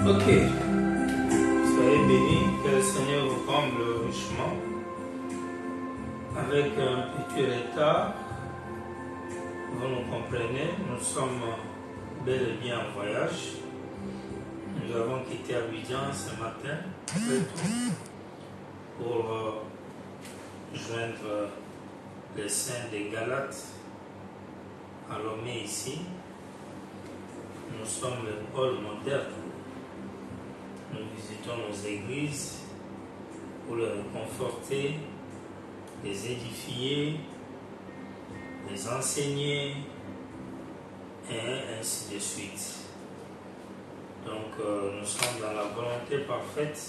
Ok, soyez bénis, que le Seigneur vous comble richement. Avec un petit retard, vous nous comprenez, nous sommes bel et bien en voyage. Nous avons quitté Abidjan ce matin, très tôt, pour joindre les saints des Galates à Lomé ici. Nous sommes le pôle moderne. Nous visitons nos églises pour les réconforter, les édifier, les enseigner, et ainsi de suite. Donc nous sommes dans la volonté parfaite,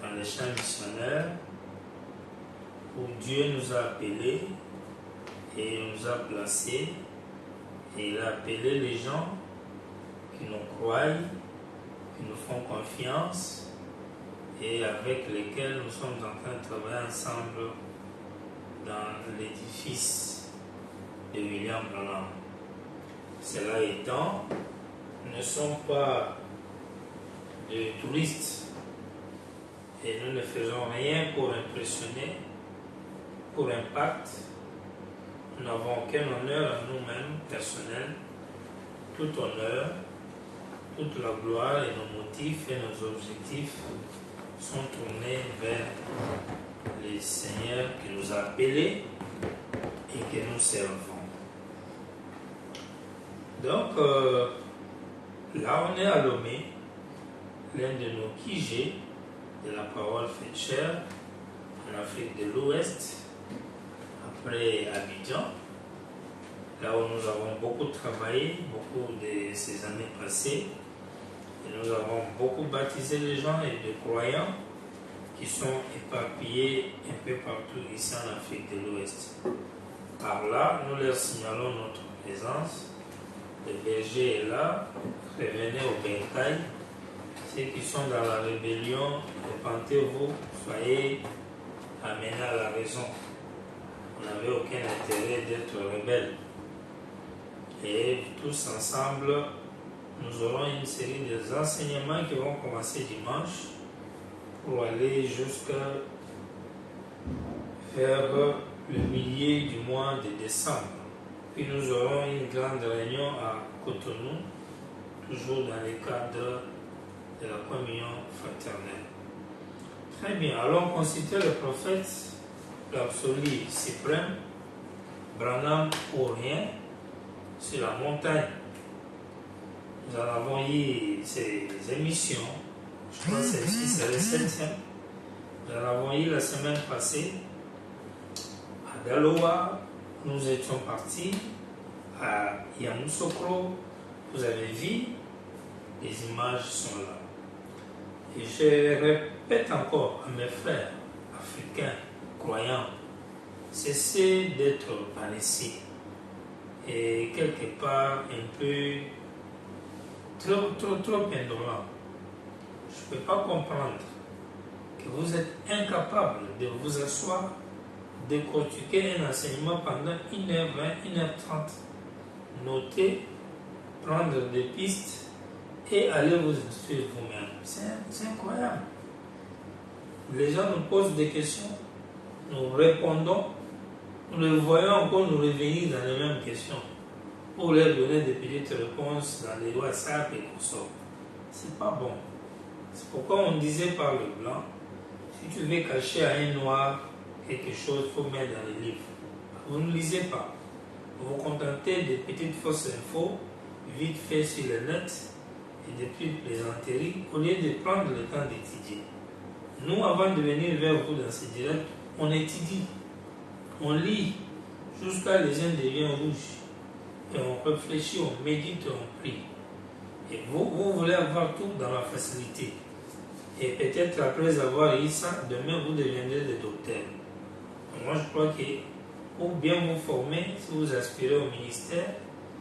dans les champs missionnaires, où Dieu nous a appelés et nous a placés, et il a appelé les gens qui nous croient, qui nous font confiance et avec lesquels nous sommes en train de travailler ensemble dans l'édifice de William Branham. Cela étant, nous ne sommes pas des touristes et nous ne faisons rien pour impressionner, pour impact. Nous n'avons aucun honneur à nous-mêmes personnels. Tout honneur, toute la gloire et nos motifs et nos objectifs sont tournés vers le Seigneur qui nous a appelés et que nous servons. Donc, là on est à Lomé, l'un de nos QG de la parole faite chair en Afrique de l'Ouest, après Abidjan, là où nous avons beaucoup travaillé, beaucoup de ces années passées, et nous avons beaucoup baptisé les gens et des croyants qui sont éparpillés un peu partout ici en Afrique de l'Ouest. Par là, nous leur signalons notre présence. Le berger est là, revenez au bétail. Ceux qui sont dans la rébellion, repentez-vous, soyez amenés à la raison. On n'avait aucun intérêt d'être rebelles. Et tous ensemble, nous aurons une série d'enseignements qui vont commencer dimanche pour aller jusqu'à vers le milieu du mois de décembre. Puis nous aurons une grande réunion à Cotonou, toujours dans le cadre de la communion fraternelle. Très bien, alors on citait le prophète, l'absolu suprême, Branham ou rien, sur la montagne. Nous en avons eu ces émissions, je crois que celle-ci c'est le 7e. Nous en avons eu la semaine passée à Daloa, nous étions partis à Yamoussoukro, vous avez vu, les images sont là. Et je répète encore à mes frères africains, croyants, cessez d'être paresseux et quelque part un peu trop indolent. Je ne peux pas comprendre que vous êtes incapable de vous asseoir, décortiquer un enseignement pendant 1h20, 1h30, noter, prendre des pistes et aller vous instruire vous-même. C'est incroyable. Les gens nous posent des questions, nous répondons, nous les voyons encore nous revenir dans les mêmes questions pour leur donner des petites réponses dans les WhatsApp et tout ça. C'est pas bon. C'est pourquoi on disait par le blanc, si tu veux cacher à un noir quelque chose, il faut mettre dans les livres. Vous ne lisez pas. Vous vous contentez des petites fausses infos, vite fait sur le net, et des petites plaisanteries, au lieu de prendre le temps d'étudier. Nous, avant de venir vers vous dans ce direct, on étudie, on lit, jusqu'à les yeux deviennent rouges. Et on réfléchit, on médite, on prie. Et vous voulez avoir tout dans la facilité. Et peut-être après avoir eu ça, demain vous deviendrez des docteurs. Moi je crois que pour bien vous former, si vous aspirez au ministère,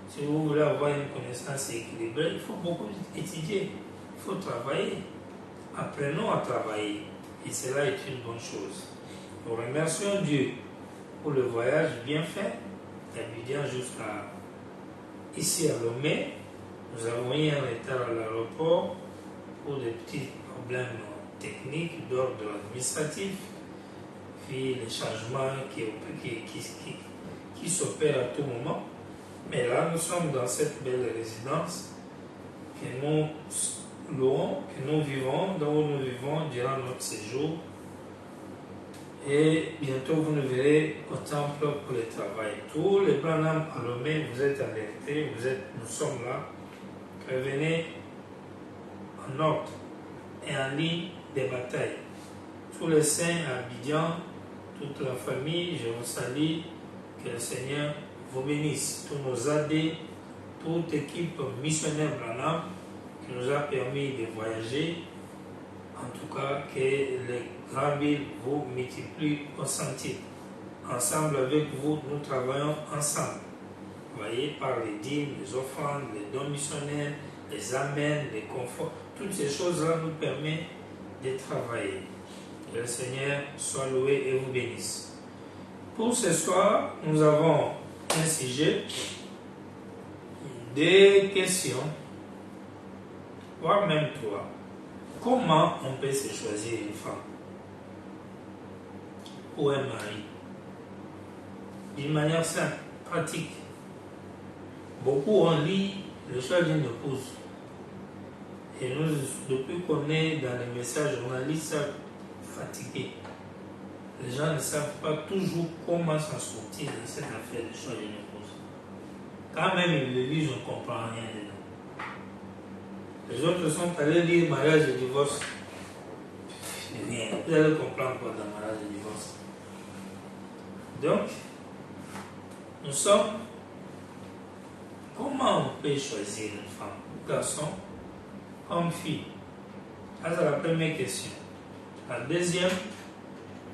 si vous voulez avoir une connaissance équilibrée, il faut beaucoup étudier, il faut travailler. Apprenons à travailler. Et cela est une bonne chose. Nous remercions Dieu pour le voyage bien fait, d'Abidjan jusqu'à ici à Lomé. Nous avons eu un retard à l'aéroport pour des petits problèmes techniques d'ordre administratif, puis les changements qui s'opèrent à tout moment. Mais là, nous sommes dans cette belle résidence que nous louons, que nous vivons, dont nous vivons durant notre séjour. Et bientôt, vous nous verrez au temple pour le travail. Tous les Branham Alomé, vous êtes alertés, nous sommes là. Revenez en ordre et en ligne des batailles. Tous les saints à Abidjan, toute la famille, je vous salue. Que le Seigneur vous bénisse. Tous nos AD, toute équipe missionnaire Branham qui nous a permis de voyager. En tout cas, que les grandes villes vous multiplient au sentier. Ensemble avec vous, nous travaillons ensemble. Vous voyez, par les dîmes, les offrandes, les dons missionnaires, les amens, les conforts, toutes ces choses-là nous permettent de travailler. Que le Seigneur soit loué et vous bénisse. Pour ce soir, nous avons un sujet, des questions, voire même trois. Comment on peut se choisir une femme ou un mari? D'une manière simple, pratique. Beaucoup ont lu le choix d'une épouse. Et nous, depuis qu'on est dans les messages, on a lu ça fatigué. Les gens ne savent pas toujours comment s'en sortir de cette affaire de choix d'une épouse. Quand même ils le lisent, on ne comprend rien dedans. Les autres sont allés lire mariage et divorce. Rien. Vous allez comprendre quoi dans mariage et divorce. Donc, nous sommes. Comment on peut choisir une femme, garçon, homme, fille? Ça, c'est la première question. La deuxième,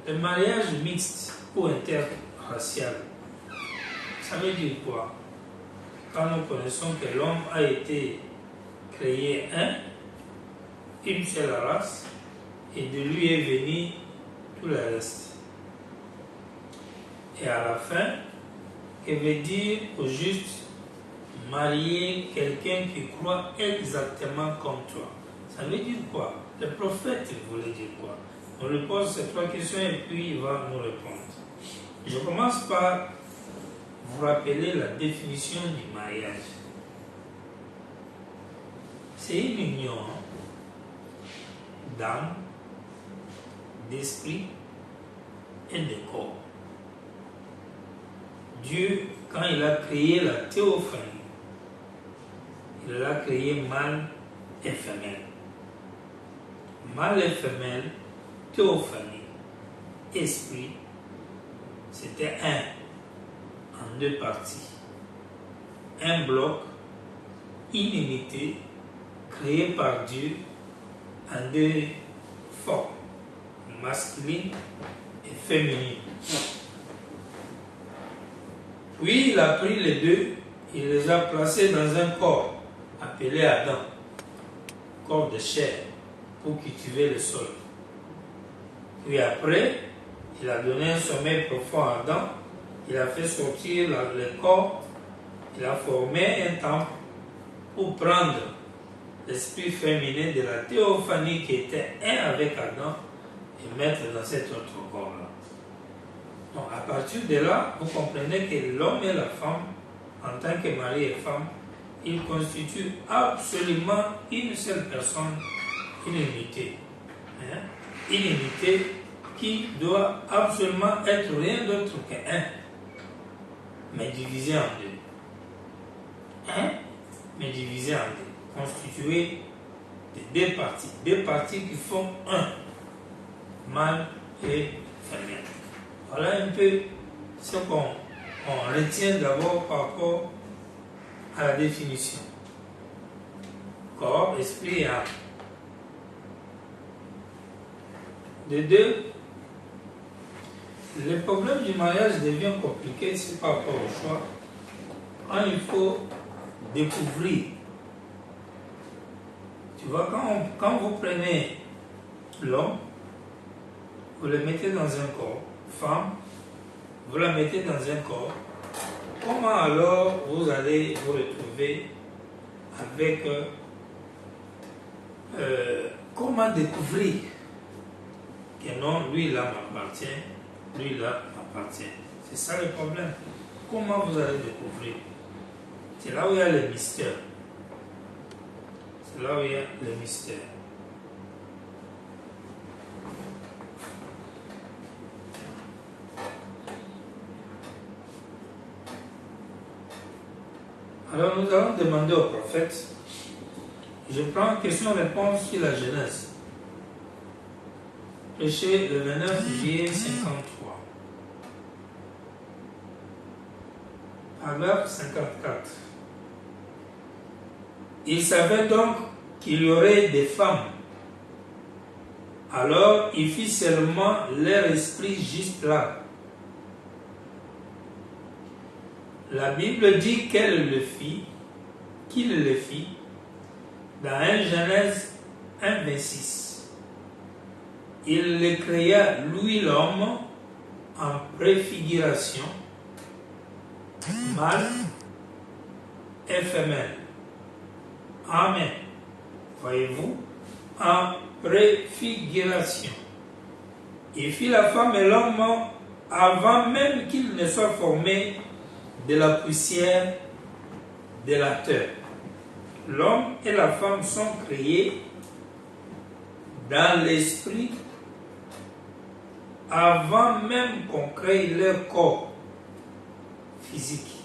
le mariage mixte ou interracial. Ça veut dire quoi? Quand nous connaissons que l'homme a été créé une seule race, et de lui est venu tout le reste. Et à la fin, que veut dire au juste marier quelqu'un qui croit exactement comme toi? Ça veut dire quoi? Le prophète voulait dire quoi? On lui pose ces trois questions et puis il va nous répondre. Je commence par vous rappeler la définition du mariage. C'est une union d'âme, d'esprit et de corps. Dieu, quand il a créé la théophanie, il l'a créé mâle et femelle. Mâle et femelle, théophanie, esprit, c'était en deux parties. Un bloc, une unité, créé par Dieu en deux formes, masculine et féminine. Puis il a pris les deux, il les a placés dans un corps appelé Adam, corps de chair, pour cultiver le sol. Puis après, il a donné un sommeil profond à Adam, il a fait sortir le corps, il a formé un temple pour prendre l'esprit féminin de la théophanie qui était un avec Adam et mettre dans cet autre corps-là. Donc à partir de là, vous comprenez que l'homme et la femme, en tant que mari et femme, ils constituent absolument une seule personne, une unité. Une unité qui doit absolument être rien d'autre qu'un, mais divisé en deux. Mais divisé en deux, constitué de deux parties qui font un, mâle et féminin. Voilà un peu ce qu'on retient d'abord par rapport à la définition. Corps, esprit et âme. De deux, le problème du mariage devient compliqué, c'est par rapport au choix. Quand il faut découvrir. Tu vois, quand vous prenez l'homme, vous le mettez dans un corps, femme, vous la mettez dans un corps, comment alors vous allez vous retrouver avec comment découvrir que non, lui là m'appartient, lui là m'appartient. C'est ça le problème. Comment vous allez découvrir? C'est là où il y a le mystère. C'est là où il y a le mystère. Alors nous allons demander au prophète. Je prends question-réponse sur la Genèse. Péché le 29 juillet 53. Paragraphe 54. Il savait donc qu'il y aurait des femmes. Alors il fit seulement leur esprit juste là. La Bible dit qu'elle le fit, qu'il le fit, dans 1 Genèse 1, 26. Il le créa, lui l'homme, en préfiguration, mâle et femelle. Amen. Voyez-vous, en préfiguration. Il fit la femme et l'homme avant même qu'ils ne soient formés de la poussière de la terre. L'homme et la femme sont créés dans l'esprit avant même qu'on crée leur corps physique.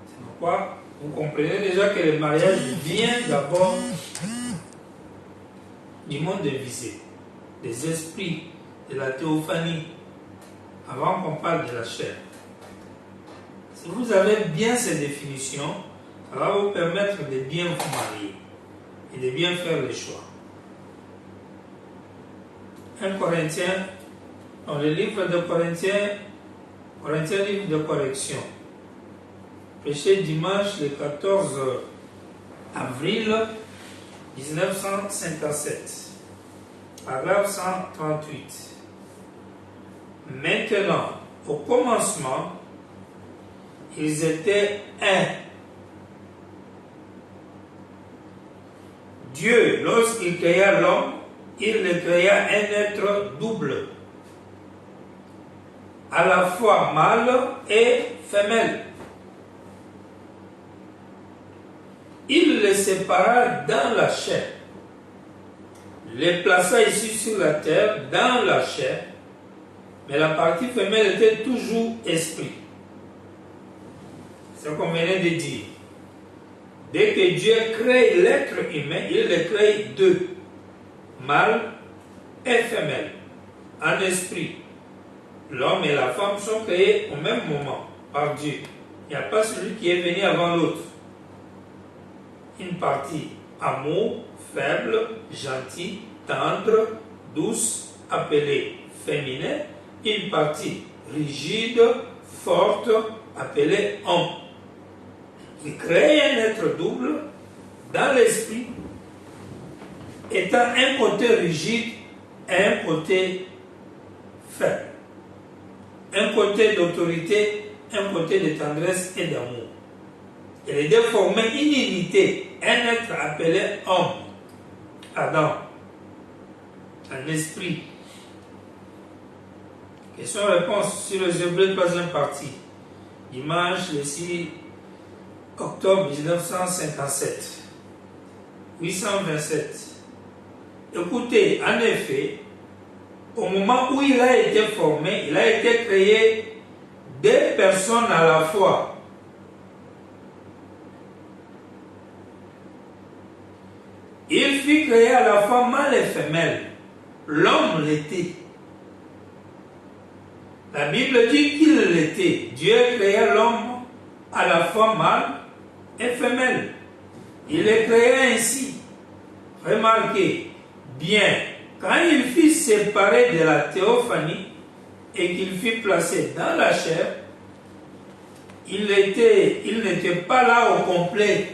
C'est pourquoi vous comprenez déjà que le mariage vient d'abord du monde invisible, des esprits, de la théophanie, avant qu'on parle de la chair. Si vous avez bien ces définitions, ça va vous permettre de bien vous marier et de bien faire les choix. 1 Corinthiens, dans le livre de Corinthiens, livre de correction, prêché dimanche le 14 avril 1957, paragraphe 138. Maintenant, au commencement, ils étaient un. Dieu, lorsqu'il créa l'homme, il le créa un être double, à la fois mâle et femelle. Il les sépara dans la chair, les plaça ici sur la terre, dans la chair, mais la partie femelle était toujours esprit. C'est ce qu'on venait de dire. Dès que Dieu crée l'être humain, il le crée deux, mâle et femelle, en esprit. L'homme et la femme sont créés au même moment par Dieu. Il n'y a pas celui qui est venu avant l'autre. Une partie amour, faible, gentil, tendre, douce, appelée féminin. Une partie rigide, forte, appelée homme. Il crée un être double dans l'esprit, étant un côté rigide et un côté faible. Un côté d'autorité, un côté de tendresse et d'amour. Et les deux formaient une unité, un être appelé homme, Adam, un esprit. Question-réponse sur les Hébreux, troisième partie. Dimanche, le 6 octobre 1957. 827. Écoutez, en effet, au moment où il a été formé, il a été créé deux personnes à la fois. Il fut créé à la fois mâle et femelle. L'homme l'était. La Bible dit qu'il l'était. Dieu créa l'homme à la fois mâle et femelle. Il est créé ainsi. Remarquez bien, quand il fut séparé de la théophanie et qu'il fut placé dans la chair, il n'était pas là au complet.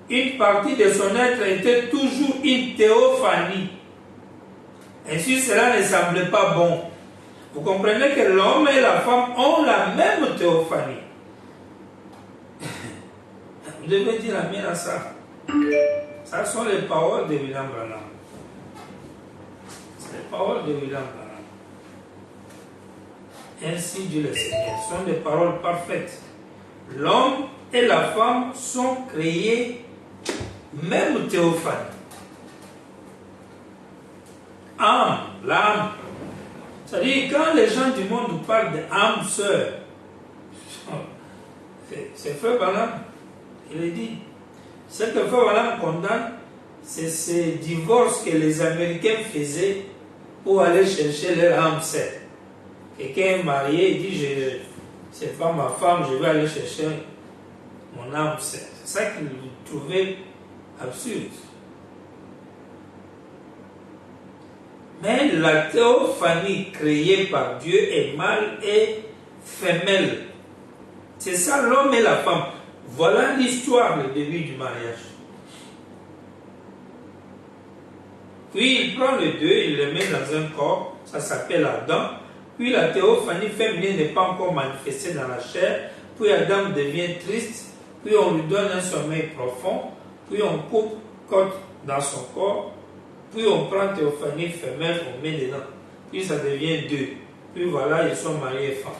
Une partie de son être était toujours une théophanie. Ainsi, cela ne semblait pas bon. Vous comprenez que l'homme et la femme ont la même théophanie. Vous devez dire amen à ça. Ça sont les paroles de William Branham. C'est les paroles de William Branham. Ainsi dit le Seigneur. Ce sont des paroles parfaites. L'homme et la femme sont créés, même théophanie. Âme, l'âme. C'est-à-dire, quand les gens du monde nous parlent d'âme sœur, c'est Frère Branham, il est dit. Ce que Frère Branham condamne, c'est ces divorces que les Américains faisaient pour aller chercher leur âme sœur. Quelqu'un est marié, il dit, c'est pas ma femme, je vais aller chercher mon âme sœur. C'est ça qu'il trouvait absurde. Mais la théophanie créée par Dieu est mâle et femelle. C'est ça l'homme et la femme. Voilà l'histoire, le début du mariage. Puis il prend les deux, il les met dans un corps, ça s'appelle Adam. Puis la théophanie féminine n'est pas encore manifestée dans la chair. Puis Adam devient triste. Puis on lui donne un sommeil profond. Puis on coupe côte dans son corps. Puis on prend théophanie femelle, on met dedans. Puis ça devient deux. Puis voilà, ils sont mariés et femmes.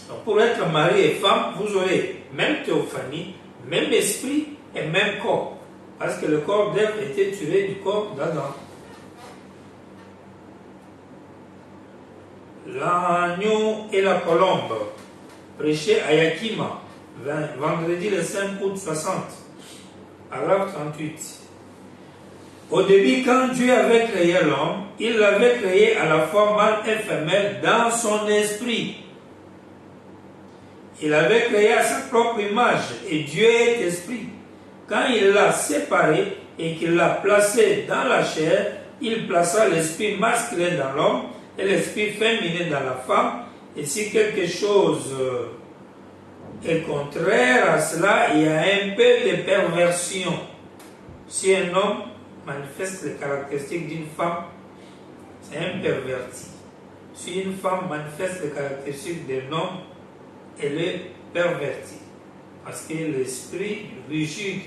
Donc pour être mari et femme, vous aurez même théophanie, même esprit et même corps. Parce que le corps d'Ève était tiré du corps d'Adam. L'agneau et la colombe, prêché à Yakima, vendredi le 5 août 60, paragraphe 38. Au début, quand Dieu avait créé l'homme, il l'avait créé à la fois mâle et femelle dans son esprit. Il l'avait créé à sa propre image, et Dieu est esprit. Quand il l'a séparé et qu'il l'a placé dans la chair, il plaça l'esprit masculin dans l'homme et l'esprit féminin dans la femme. Et si quelque chose est contraire à cela, il y a un peu de perversion. Si un homme manifeste les caractéristiques d'une femme, c'est un perverti. Si une femme manifeste les caractéristiques d'un homme, elle est pervertie. Parce que l'esprit rigide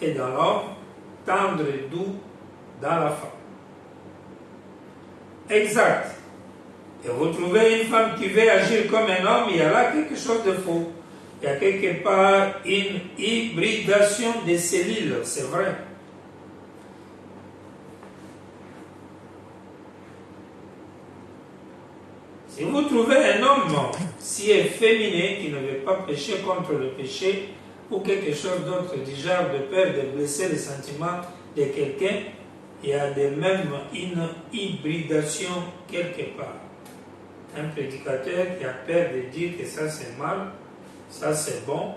est dans l'homme, tendre et doux dans la femme. Exact. Et vous trouvez une femme qui veut agir comme un homme, il y a là quelque chose de faux. Il y a quelque part une hybridation des cellules, c'est vrai. Si vous trouvez un homme si efféminé qui ne veut pas pécher contre le péché ou quelque chose d'autre du genre de peur de blesser les sentiments de quelqu'un, il y a de même une hybridation quelque part. Un prédicateur qui a peur de dire que ça c'est mal, ça c'est bon,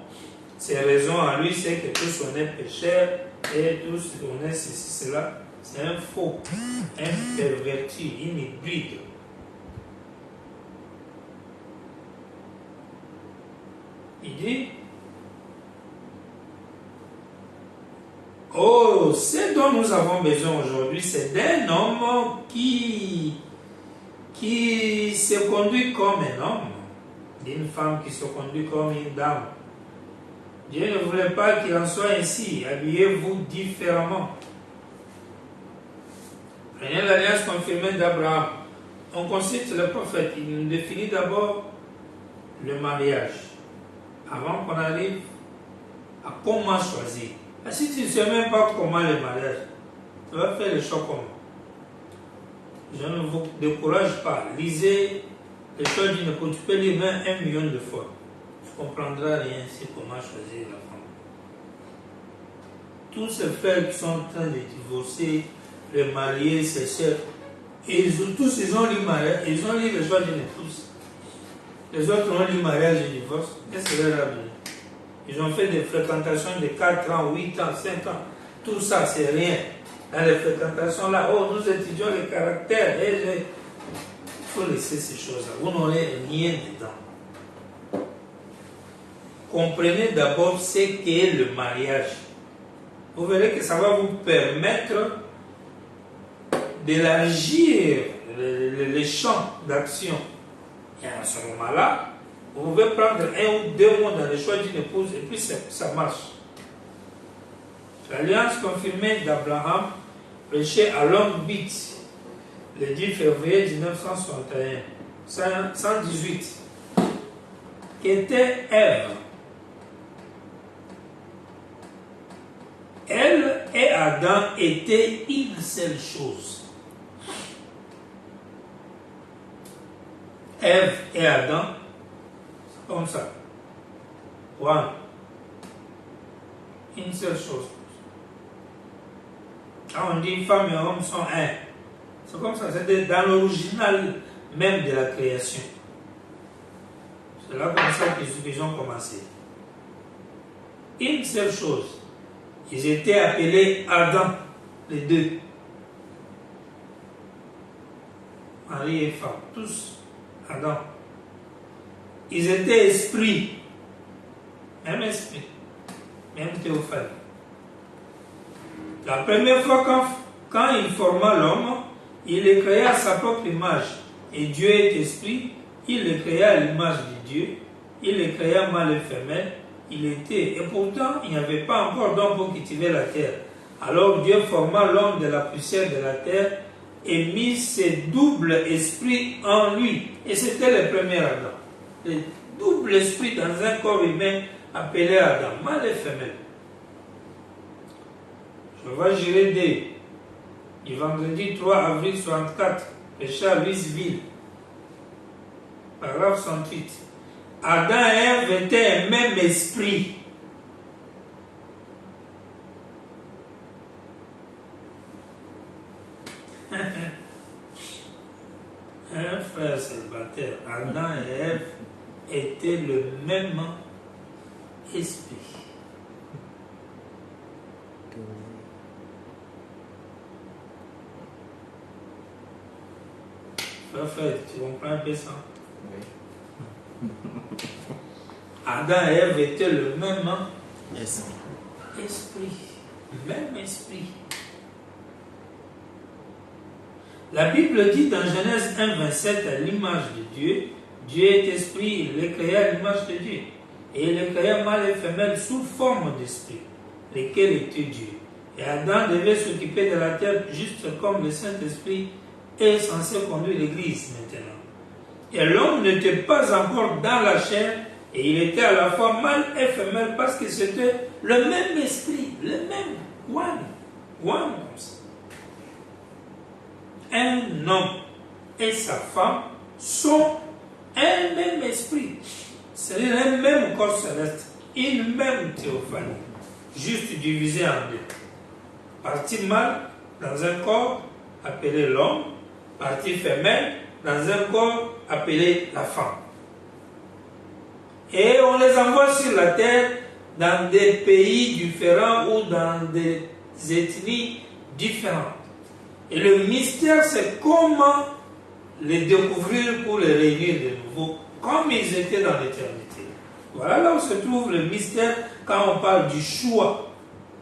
ses raisons à lui c'est que tous on est pécheurs et tous on est ceci, cela, c'est un faux, un perverti, une hybride. Il dit, oh, ce dont nous avons besoin aujourd'hui, c'est d'un homme qui se conduit comme un homme, d'une femme qui se conduit comme une dame. Dieu ne voulait pas qu'il en soit ainsi. Habillez-vous différemment. Prenez l'alliance confirmée d'Abraham. On consulte le prophète. Il nous définit d'abord le mariage. Avant qu'on arrive à comment choisir. Et si tu ne sais même pas comment le mariage, tu vas faire le choix comment. Je ne vous décourage pas. Lisez les choses d'une époque. Tu peux lire même 1 million de fois. Tu ne comprendras rien sur comment choisir la femme. Tous ces frères qui sont en train de divorcer, les mariés, ces sœurs, tous ils ont lu le mariage, ils ont lu le choix d'une épouse. Les autres ont lu le mariage et le divorce. Qu'est-ce que leur a donné? Ils ont fait des fréquentations de 4 ans, 8 ans, 5 ans. Tout ça, c'est rien. Dans les fréquentations là, oh, nous étudions les caractères. Il faut laisser ces choses-là. Vous n'aurez rien dedans. Comprenez d'abord ce qu'est le mariage. Vous verrez que ça va vous permettre d'élargir les champs d'action. Et à ce moment-là, vous pouvez prendre 1 ou 2 mois dans le choix d'une épouse et puis ça marche. L'alliance confirmée d'Abraham, prêchée à Long Beach, le 10 février 1961, 118, qu'était Ève. Elle et Adam étaient une seule chose. Ève et Adam, c'est comme ça. One. Une seule chose. Quand on dit femme et homme sont un, c'est comme ça, c'est dans l'original même de la création. C'est là comme ça qu'ils ont commencé. Une seule chose. Ils étaient appelés Adam, les deux. Mari et femme, tous Adam. Ils étaient esprits. Même esprit. Même théophanie. La première fois quand il forma l'homme, il le créa à sa propre image. Et Dieu est esprit, il le créa à l'image de Dieu. Il le créa mâle et femelle. Il était, et pourtant il n'y avait pas encore d'homme pour cultiver la terre. Alors Dieu forma l'homme de la poussière de la terre et mit ses doubles esprits en lui. Et c'était le premier Adam. Le double esprit dans un corps humain appelé Adam, mâle et femelle. Je vais gérer du vendredi 3 avril 64, péché à Louisville. Paragraphe 108. Adam et Ève étaient un même esprit. Un frère célibataire, Adam et Ève étaient le même esprit. Frère, tu comprends un peu ça? Oui. Adam et Ève étaient le même esprit. Même esprit. La Bible dit dans Genèse 1, 27, à l'image de Dieu, Dieu est esprit, il les créa à l'image de Dieu. Et il les créa mâle et femelle sous forme d'esprit, lesquels étaient Dieu. Et Adam devait s'occuper de la terre juste comme le Saint-Esprit est censé conduire l'Église maintenant. Et l'homme n'était pas encore dans la chair, et il était à la fois mâle et femelle parce que c'était le même esprit, le même, one. Un homme et sa femme sont un même esprit. C'est un même corps céleste, une même théophanie, juste divisé en deux. Partie mâle dans un corps appelé l'homme, partie femelle dans un corps appelé la femme. Et on les envoie sur la terre dans des pays différents ou dans des ethnies différentes. Et le mystère, c'est comment les découvrir pour les réunir de nouveau, comme ils étaient dans l'éternité. Voilà là où se trouve le mystère quand on parle du choix.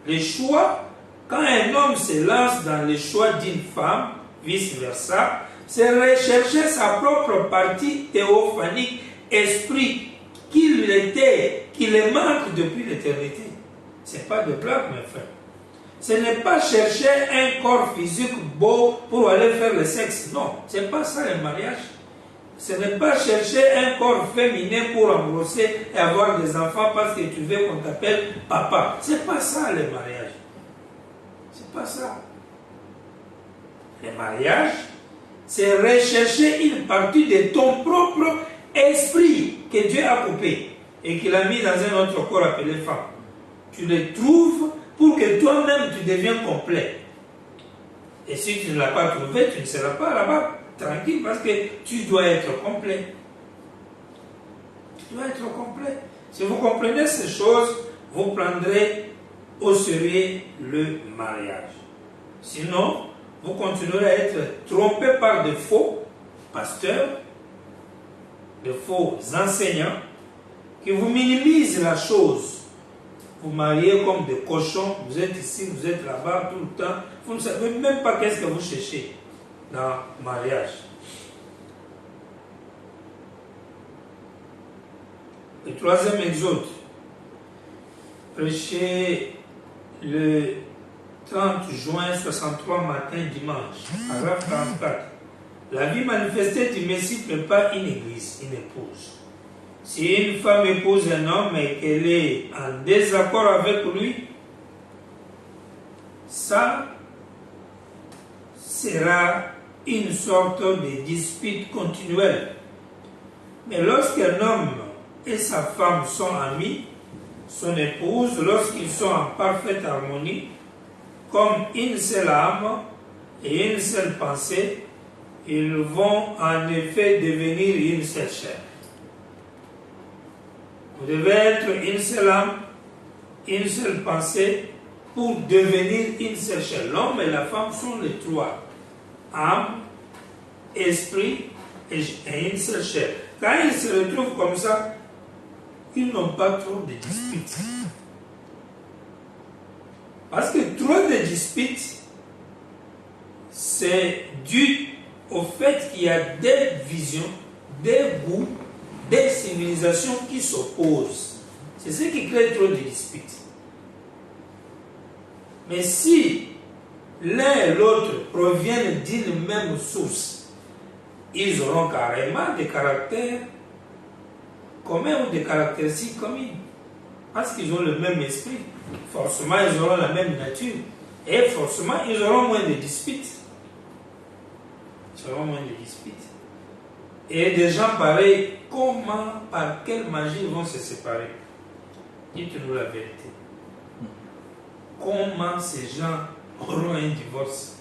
Le choix, quand un homme se lance dans le choix d'une femme, vice-versa, c'est rechercher sa propre partie théophanique, esprit, qu'il était, qu'il le manque depuis l'éternité. Ce n'est pas de blague, mes frères. Ce n'est pas chercher un corps physique beau pour aller faire le sexe. Non, ce n'est pas ça le mariage. Ce n'est pas chercher un corps féminin pour embrasser et avoir des enfants parce que tu veux qu'on t'appelle papa. Ce n'est pas ça le mariage. C'est pas ça. Le mariage, c'est rechercher une partie de ton propre esprit que Dieu a coupé et qu'il a mis dans un autre corps appelé femme. Tu le trouves pour que toi-même tu deviennes complet. Et si tu ne l'as pas trouvé, tu ne seras pas là-bas tranquille parce que tu dois être complet. Tu dois être complet. Si vous comprenez ces choses, vous prendrez au sérieux le mariage. Sinon, vous continuerez à être trompé par de faux pasteurs, de faux enseignants qui vous minimisent la chose. Vous mariez comme des cochons, vous êtes ici, vous êtes là-bas tout le temps. Vous ne savez même pas qu'est-ce que vous cherchez dans le mariage. Le troisième exode, prêché le 30 juin 63 matin dimanche, paragraphe 44. La vie manifestée du Messie n'est pas une église, une épouse. Si une femme épouse un homme et qu'elle est en désaccord avec lui, ça sera une sorte de dispute continuelle. Mais lorsqu'un homme et sa femme sont amis, son épouse, lorsqu'ils sont en parfaite harmonie, comme une seule âme et une seule pensée, ils vont en effet devenir une seule chair. Vous devez être une seule âme, une seule pensée pour devenir une seule chair. L'homme et la femme sont les trois. Âme, esprit et une seule chair. Quand ils se retrouvent comme ça, ils n'ont pas trop de disputes. Parce que trop de disputes, c'est dû au fait qu'il y a des visions, des goûts, des civilisations qui s'opposent. C'est ce qui crée trop de disputes. Mais si l'un et l'autre proviennent d'une même source, ils auront carrément des caractères communs ou des caractéristiques communes. Parce qu'ils ont le même esprit. Forcément, ils auront la même nature. Et forcément, ils auront moins de disputes. Ils auront moins de disputes. Et des gens pareils, comment, par quelle magie ils vont se séparer? Dites-nous la vérité. Comment ces gens auront un divorce?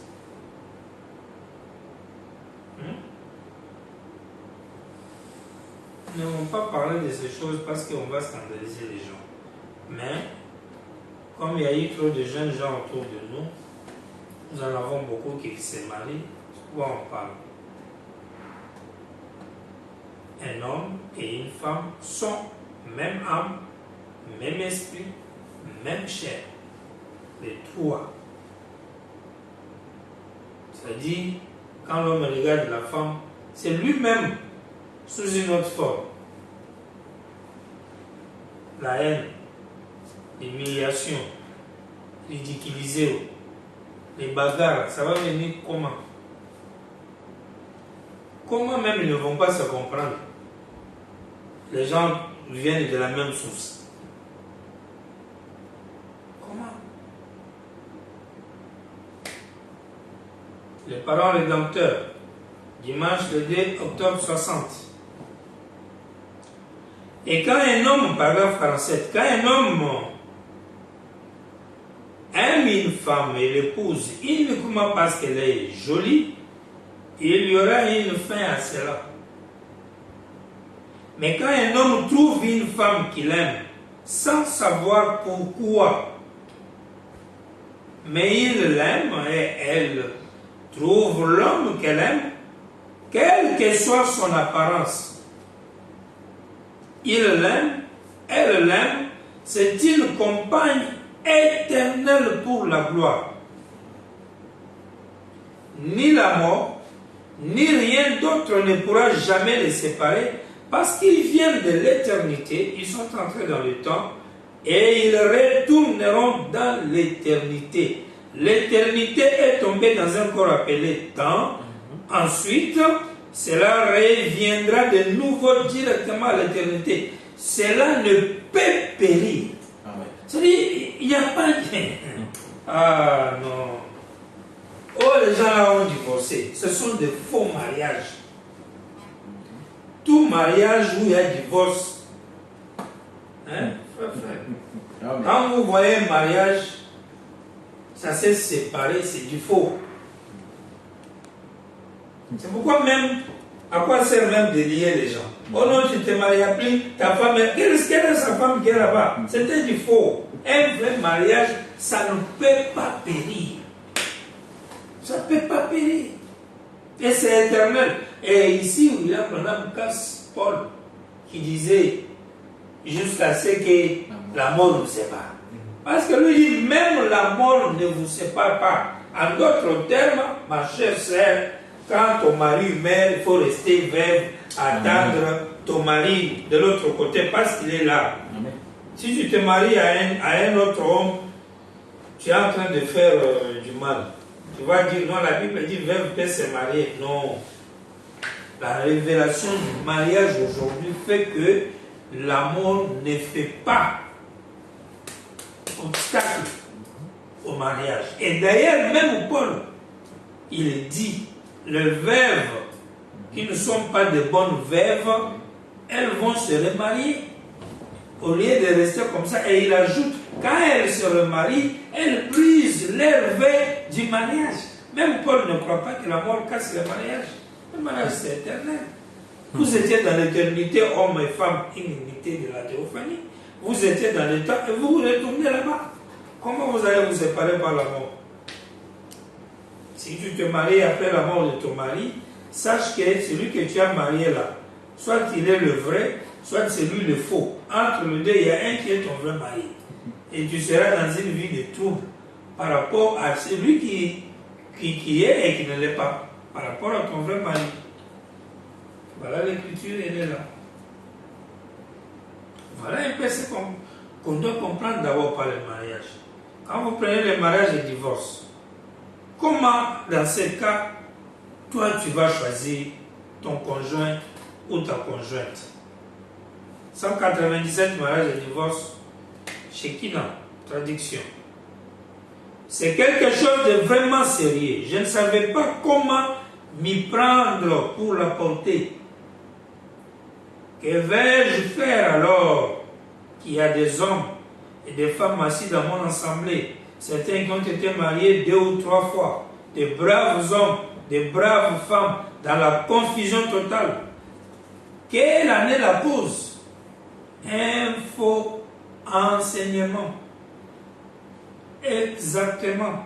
Nous ne vont pas parler de ces choses parce qu'on va scandaliser les gens. Mais, comme il y a eu trop de jeunes gens autour de nous, nous en avons beaucoup qui se marient. Pourquoi on parle? Un homme et une femme sont même âme, même esprit, même chair. Les trois. C'est-à-dire, quand l'homme regarde la femme, c'est lui-même sous une autre forme. La haine, l'humiliation, ridiculiser, les bagarres, ça va venir comment? Comment même ils ne vont pas se comprendre? Les gens viennent de la même source. Comment? Les parents rédempteurs, dimanche le 2 octobre 60. Et quand un homme, paragraphe 47, quand un homme aime une femme et l'épouse uniquement parce qu'elle est jolie, il y aura une fin à cela. Mais quand un homme trouve une femme qu'il aime, sans savoir pourquoi, mais il l'aime et elle trouve l'homme qu'elle aime, quelle que soit son apparence, il l'aime, elle l'aime, c'est une compagne éternelle pour la gloire. Ni la mort, ni rien d'autre ne pourra jamais les séparer, parce qu'ils viennent de l'éternité, ils sont entrés dans le temps, et ils retourneront dans l'éternité. L'éternité est tombée dans un corps appelé temps. Ensuite, cela reviendra de nouveau directement à l'éternité. Cela ne peut périr. C'est-à-dire, il n'y a pas de... Ah non. Oh, les gens là ont divorcé. Ce sont des faux mariages. Tout mariage où il y a divorce. Hein, frère. Quand vous voyez un mariage, ça s'est séparé, c'est du faux. C'est pourquoi même, à quoi sert même de lier les gens? Oh non, tu t'es marié, plus ta femme, quelle est sa femme qui est là-bas? C'était du faux. Un vrai mariage, ça ne peut pas périr. Ça ne peut pas périr. Et c'est éternel. Et ici, il y a Madame Casse-Paul qui disait jusqu'à ce que la mort nous sépare. Parce que lui dit, même la mort ne vous sépare pas. En d'autres termes, ma chère sœur, quand ton mari meurt, il faut rester veuve, attendre ton mari de l'autre côté parce qu'il est là. Amen. Si tu te maries à un autre homme, tu es en train de faire du mal. Tu vas dire, non, la Bible dit, veuve peut se marier. Non. La révélation du mariage aujourd'hui fait que l'amour ne fait pas obstacle au mariage. Et d'ailleurs, même Paul, il dit, les veuves qui ne sont pas de bonnes veuves, elles vont se remarier au lieu de rester comme ça. Et il ajoute, quand elles se remarient, elles brisent leur vœu du mariage. Même Paul ne croit pas que la mort casse le mariage. Le mariage, c'est éternel. Vous étiez dans l'éternité, hommes et femmes, inimité de la théophanie. Vous étiez dans le temps et vous retournez là-bas. Comment vous allez vous séparer par la mort? Si tu te maries après la mort de ton mari, sache que celui que tu as marié là, soit il est le vrai, soit c'est lui le faux. Entre les deux, il y a un qui est ton vrai mari. Et tu seras dans une vie de trouble par rapport à celui qui est et qui ne l'est pas, par rapport à ton vrai mari. Voilà l'écriture, elle est là. Voilà un peu ce qu'on doit comprendre d'abord par le mariage. Quand vous prenez le mariage et le divorce, comment dans ce cas, toi tu vas choisir ton conjoint ou ta conjointe? 197 mariages et divorce, Shekina, traduction. C'est quelque chose de vraiment sérieux. Je ne savais pas comment m'y prendre pour la porter. Que vais-je faire alors qu'il y a des hommes et des femmes assis dans mon assemblée, certains qui ont été mariés 2 ou 3 fois, des braves hommes, des braves femmes, dans la confusion totale? Quelle en est la cause? Un faux enseignement. Exactement.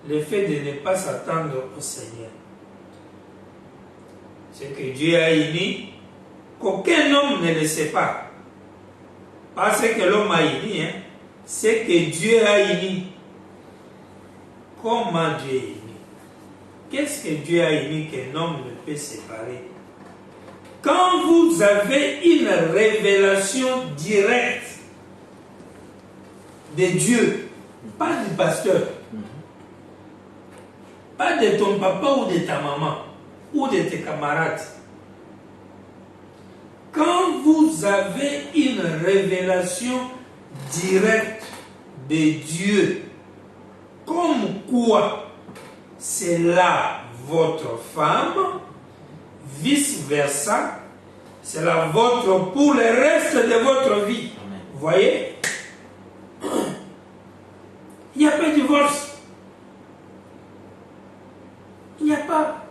Le fait de ne pas s'attendre au Seigneur. C'est que Dieu a uni, qu'aucun homme ne le sait pas. Pas ce que l'homme a uni, hein. C'est que Dieu a uni. Comment Dieu est uni? Qu'est-ce que Dieu a uni qu'un homme ne peut séparer? Quand vous avez une révélation directe de Dieu, pas du pasteur, pas de ton papa ou de ta maman, ou de tes camarades. Quand vous avez une révélation directe de Dieu, comme quoi c'est là votre femme, vice-versa, c'est la vôtre pour le reste de votre vie. Vous voyez? Il n'y a pas de divorce. Il n'y a pas.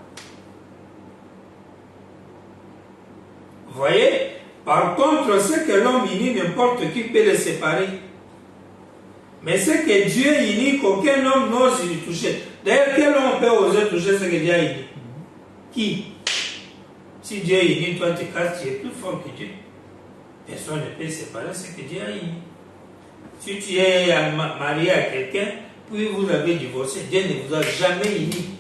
Vous voyez? Par contre, ce que l'homme unit, n'importe qui peut le séparer. Mais ce que Dieu unit, qu'aucun homme n'ose y toucher. D'ailleurs, quel homme peut oser toucher ce que Dieu a uni? Qui? Si Dieu est uni, toi tu casses, tu es plus fort que Dieu. Personne ne peut séparer ce que Dieu a uni. Si tu es marié à quelqu'un, puis vous avez divorcé, Dieu ne vous a jamais uni.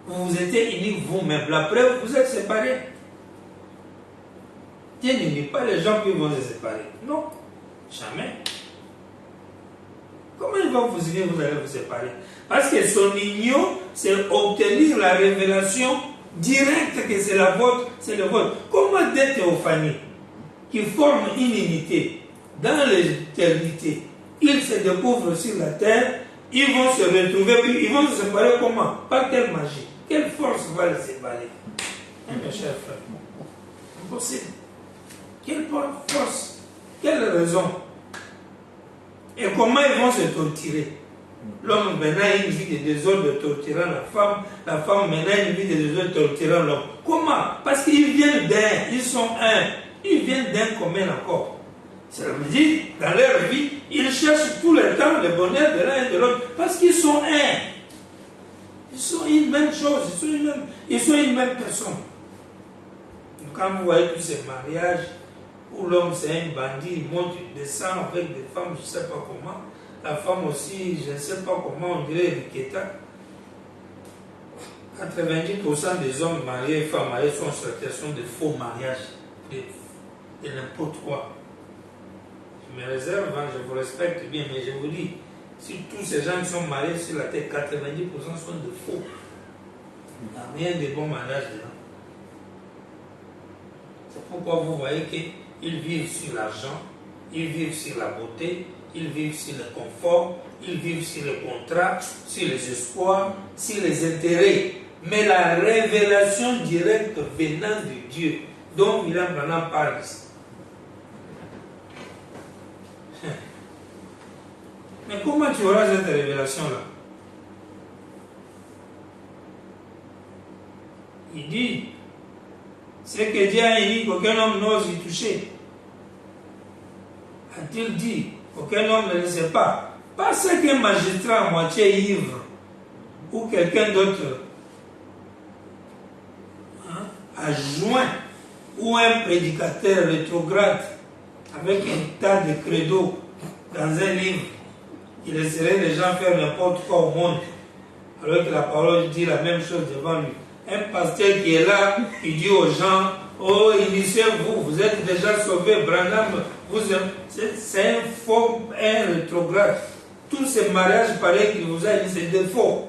Vous vous êtes unis vous-même. La preuve, vous êtes séparés. Dieu n'unit pas les gens qui vont se séparer. Non, jamais. Comment il va vous unir, vous allez vous séparer? Parce que son union, c'est obtenir la révélation directe que c'est la vôtre, c'est le vôtre. Comment deux théophanies qui forment une unité dans l'éternité, ils se découvrent sur la terre, ils vont se retrouver, puis ils vont se séparer comment? Par quelle magie? Quelle force va les séparer? Mes chers frères, impossible. Quelle force? Quelle raison? Et comment ils vont se torturer? L'homme maintenant a une vie de désordre torturant la femme maintenant a une vie de désordre torturant l'homme. Comment? Parce qu'ils viennent d'un, ils sont un, ils viennent d'un commun accord. Ça veut dire, dans leur vie, ils cherchent tout le temps le bonheur de l'un et de l'autre, parce qu'ils sont un. Ils sont une même chose, ils sont une même personne. Donc, quand vous voyez tous ces mariages, où l'homme c'est un bandit, il monte, il descend avec des femmes, je ne sais pas comment. La femme aussi, je ne sais pas comment, on dirait Riketa. 90% des hommes mariés et femmes mariées sont de faux mariages, de n'importe quoi. me réserve, hein, je vous respecte bien, mais je vous dis, si tous ces gens qui sont mariés sur la terre, 90% sont de faux. Il n'y a rien de bon mariage dedans. C'est pourquoi vous voyez qu'ils vivent sur l'argent, ils vivent sur la beauté, ils vivent sur le confort, ils vivent sur le contrat, sur les espoirs, sur les intérêts. Mais la révélation directe venant de Dieu, dont William Branham parle ici. Mais comment tu auras cette révélation-là? Il dit, c'est que Dieu a dit qu'aucun homme n'ose y toucher. A-t-il dit qu'aucun homme ne le sait pas? Parce qu'un magistrat à moitié ivre ou quelqu'un d'autre a joint, ou un prédicateur rétrograde avec un tas de credos dans un livre, il laisserait les gens faire n'importe quoi au monde, alors que la parole dit la même chose devant lui. Un pasteur qui est là, il dit aux gens, oh, initiez-vous, vous êtes déjà sauvés, Branham, c'est un faux, un rétrograde. Tous ces mariages pareils qu'il vous a dit, c'est des faux.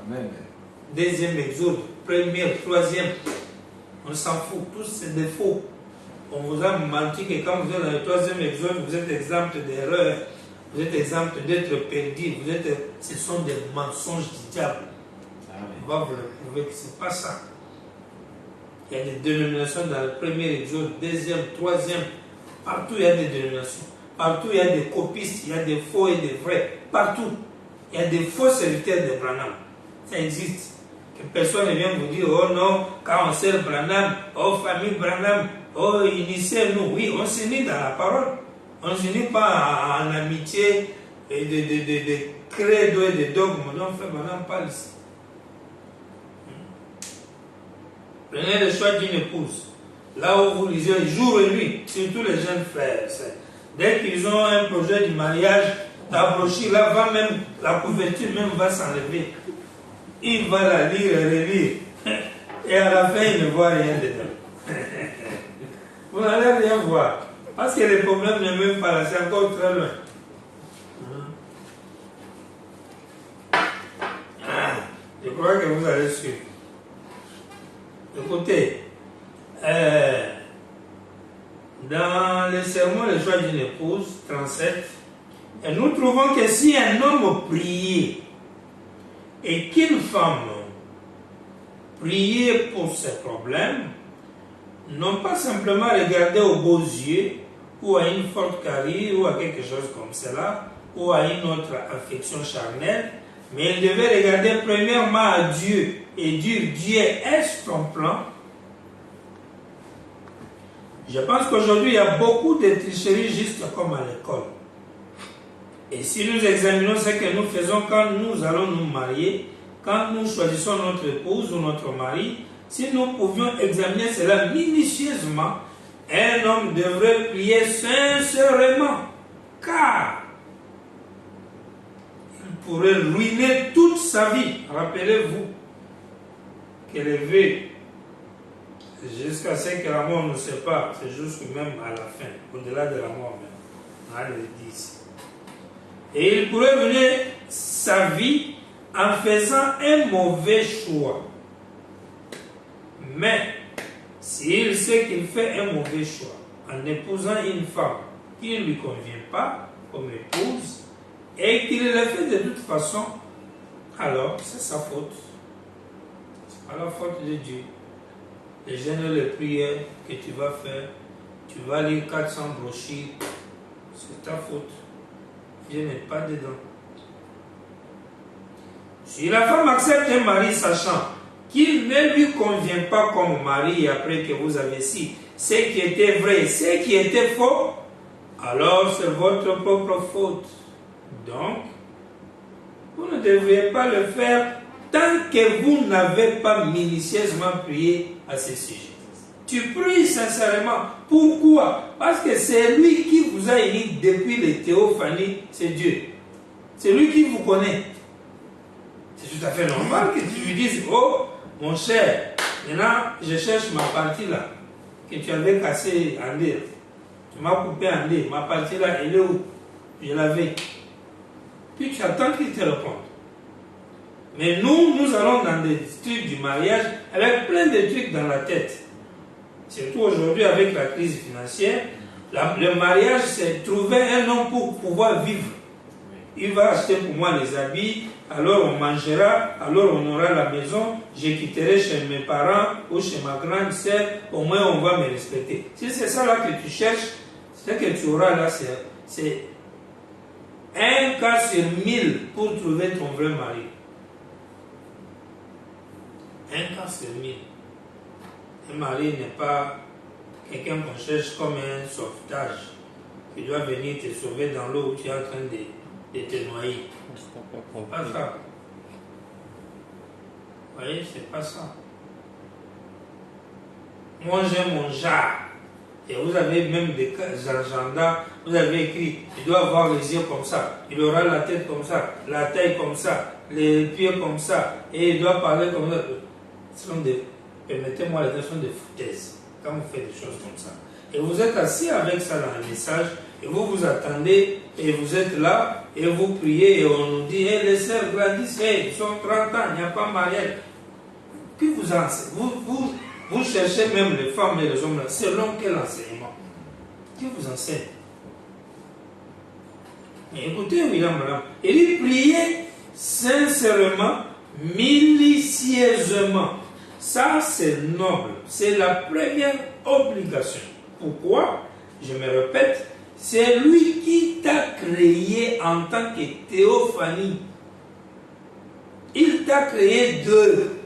Amen. Deuxième exode, premier, troisième, on s'en fout, tous c'est des faux. On vous a menti que quand vous êtes dans le troisième exode, vous êtes exempt d'erreur, vous êtes exempt d'être perdu, ce sont des mensonges du diable. On va vous le prouver que ce n'est pas ça. Il y a des dénominations dans le premier exode, deuxième, troisième, partout il y a des dénominations. Partout il y a des copistes, il y a des faux et des vrais. Partout. Il y a des faux serviteurs de Branham. Ça existe. Que personne ne vient vous dire, oh non, quand on sert Branham, oh famille Branham, oh initiez-nous. Oui, on s'unit dans la parole. On ne s'unit pas en amitié et de credo et de dogmes. Donc, frère Branham parle ici. Prenez le choix d'une épouse. Là où vous lisez jour et nuit, surtout les jeunes frères. Dès qu'ils ont un projet de mariage, la brochure là va même, la couverture même va s'enlever. Il va la lire et relire. Et à la fin, il ne voit rien dedans. Vous n'allez rien voir. Parce que les problèmes ne même pas là, c'est encore très loin. Je crois que vous allez suivre. Écoutez, dans le sermon Le choix d'une épouse, 37, et nous trouvons que si un homme priait et qu'une femme priait pour ses problèmes, non pas simplement regarder aux beaux yeux ou à une forte carrure ou à quelque chose comme cela ou à une autre affection charnelle, mais il devait regarder premièrement à Dieu et dire, Dieu, est-ce ton plan? Je pense qu'aujourd'hui, il y a beaucoup de tricheries juste comme à l'école. Et si nous examinons ce que nous faisons quand nous allons nous marier, quand nous choisissons notre épouse ou notre mari, si nous pouvions examiner cela minutieusement, un homme devrait prier sincèrement, car il pourrait ruiner toute sa vie. Rappelez-vous que les vœux, jusqu'à ce que la mort nous sépare, c'est jusque même à la fin, au-delà de la mort même. On le dit ici. Et il pourrait ruiner sa vie en faisant un mauvais choix. Mais s'il sait qu'il fait un mauvais choix en épousant une femme qui ne lui convient pas comme épouse et qu'il le fait de toute façon, alors c'est sa faute. C'est pas la faute de Dieu. Les jeûnes et les prières que tu vas faire, tu vas lire 400 brochures, c'est ta faute. Dieu n'est pas dedans. Si la femme accepte un mari sachant qu'il ne lui convient pas comme mari après que vous avez su ce qui était vrai, ce qui était faux, alors c'est votre propre faute. Donc, vous ne devriez pas le faire tant que vous n'avez pas minutieusement prié à ce sujet. Tu pries sincèrement. Pourquoi? Parce que c'est lui qui vous a émis depuis les théophanies, c'est Dieu. C'est lui qui vous connaît. C'est tout à fait normal que tu lui dises, oh, mon cher, maintenant je cherche ma partie là, que tu avais cassé en dire. Tu m'as coupé en deux, ma partie là, elle est où? Je l'avais. Puis tu attends qu'il te réponde. Mais nous allons dans des trucs du mariage avec plein de trucs dans la tête. Surtout aujourd'hui avec la crise financière, le mariage, c'est trouver un homme pour pouvoir vivre. Il va acheter pour moi les habits, alors on mangera, alors on aura la maison, je quitterai chez mes parents ou chez ma grande sœur, au moins on va me respecter. Si c'est ça là que tu cherches, ce que tu auras là, c'est un cas sur 1000 pour trouver ton vrai mari. Un cas sur 1000. Un mari n'est pas quelqu'un qu'on cherche comme un sauvetage qui doit venir te sauver dans l'eau où tu es en train de te noyer. C'est pas ça. Vous voyez, c'est pas ça. Moi j'ai mon jar. Et vous avez même des agendas, vous avez écrit, il doit avoir les yeux comme ça, il aura la tête comme ça, la taille comme ça, les pieds comme ça, et il doit parler comme ça. Ce sont des, permettez-moi l'expression, de foutaises, quand vous faites des choses comme ça. Et vous êtes assis avec ça dans le message, et vous vous attendez, et vous êtes là, et vous priez, et on nous dit, hey, les sœurs grandissent, hey, ils ont 30 ans, il n'y a pas mariage. Qui vous enseigne? Vous cherchez même les femmes et les hommes là, selon quel enseignement? Qui vous enseigne? Mais écoutez, William, madame, il dit prier sincèrement, minutieusement. Ça, c'est noble. C'est la première obligation. Pourquoi? Je me répète, c'est lui qui t'a créé en tant que théophanie. Il t'a créé d'eux.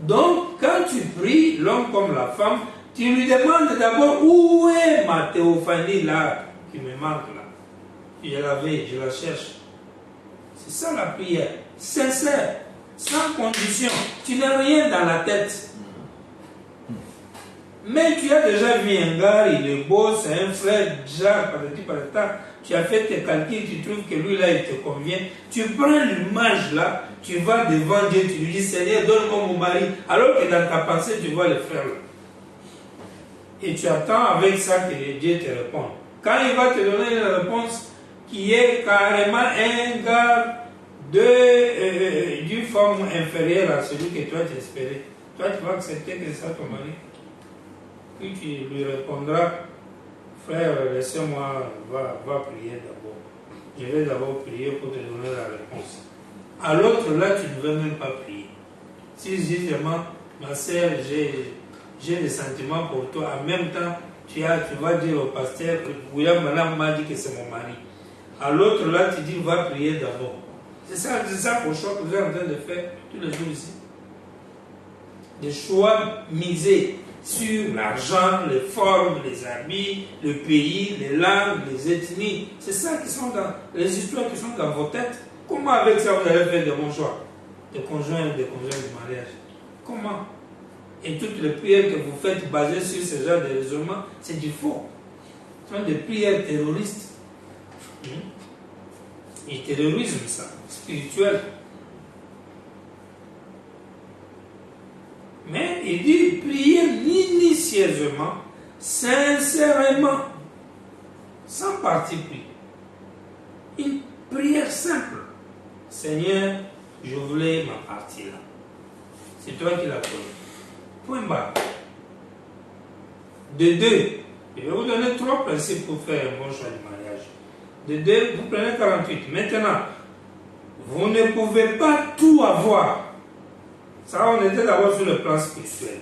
Donc, quand tu pries, l'homme comme la femme, tu lui demandes d'abord où est ma théophanie là, qui me manque là. Je l'avais, je la cherche. C'est ça la prière. Sincère, sans condition. Tu n'as rien dans la tête. Mais tu as déjà vu un gars, il est beau, c'est un frère, déjà, par le temps, tu as fait tes calculs, tu trouves que lui là, il te convient. Tu prends l'image là, tu vas devant Dieu, tu lui dis, Seigneur, donne-moi mon mari. Alors que dans ta pensée, tu vois le frère là. Et tu attends avec ça que Dieu te réponde. Quand il va te donner une réponse qui est carrément un gars d'une forme inférieure à celui que toi tu espérais, toi tu vas accepter que c'est ça ton mari. Puis tu lui répondras, frère, laissez-moi, va prier d'abord. Je vais d'abord prier pour te donner la réponse. À l'autre, là, tu ne veux même pas prier. Si justement, ma sœur, j'ai des sentiments pour toi, en même temps, tu vas dire au pasteur, William Madame m'a dit que c'est mon mari. À l'autre, là, tu dis, va prier d'abord. C'est ça pour choix que vous êtes en train de faire tous les jours ici. Des choix misés sur l'argent, les formes, les habits, le pays, les langues, les ethnies. C'est ça qui sont dans les histoires qui sont dans vos têtes. Comment avec ça vous allez faire de bons choix? Des conjoints du mariage. Comment? Et toutes les prières que vous faites basées sur ce genre de raisonnement, c'est du faux. Ce sont des prières terroristes. Et terrorisme, ça, spirituel. Mais il dit prier minutieusement, sincèrement, sans parti pris. Une prière simple. Seigneur, je voulais ma partie là. C'est toi qui l'as pris. Point barre. De deux, je vais vous donner 3 principes pour faire un bon choix de mariage. De deux, vous prenez 48. Maintenant, vous ne pouvez pas tout avoir. Ça, on était d'abord sur le plan spirituel.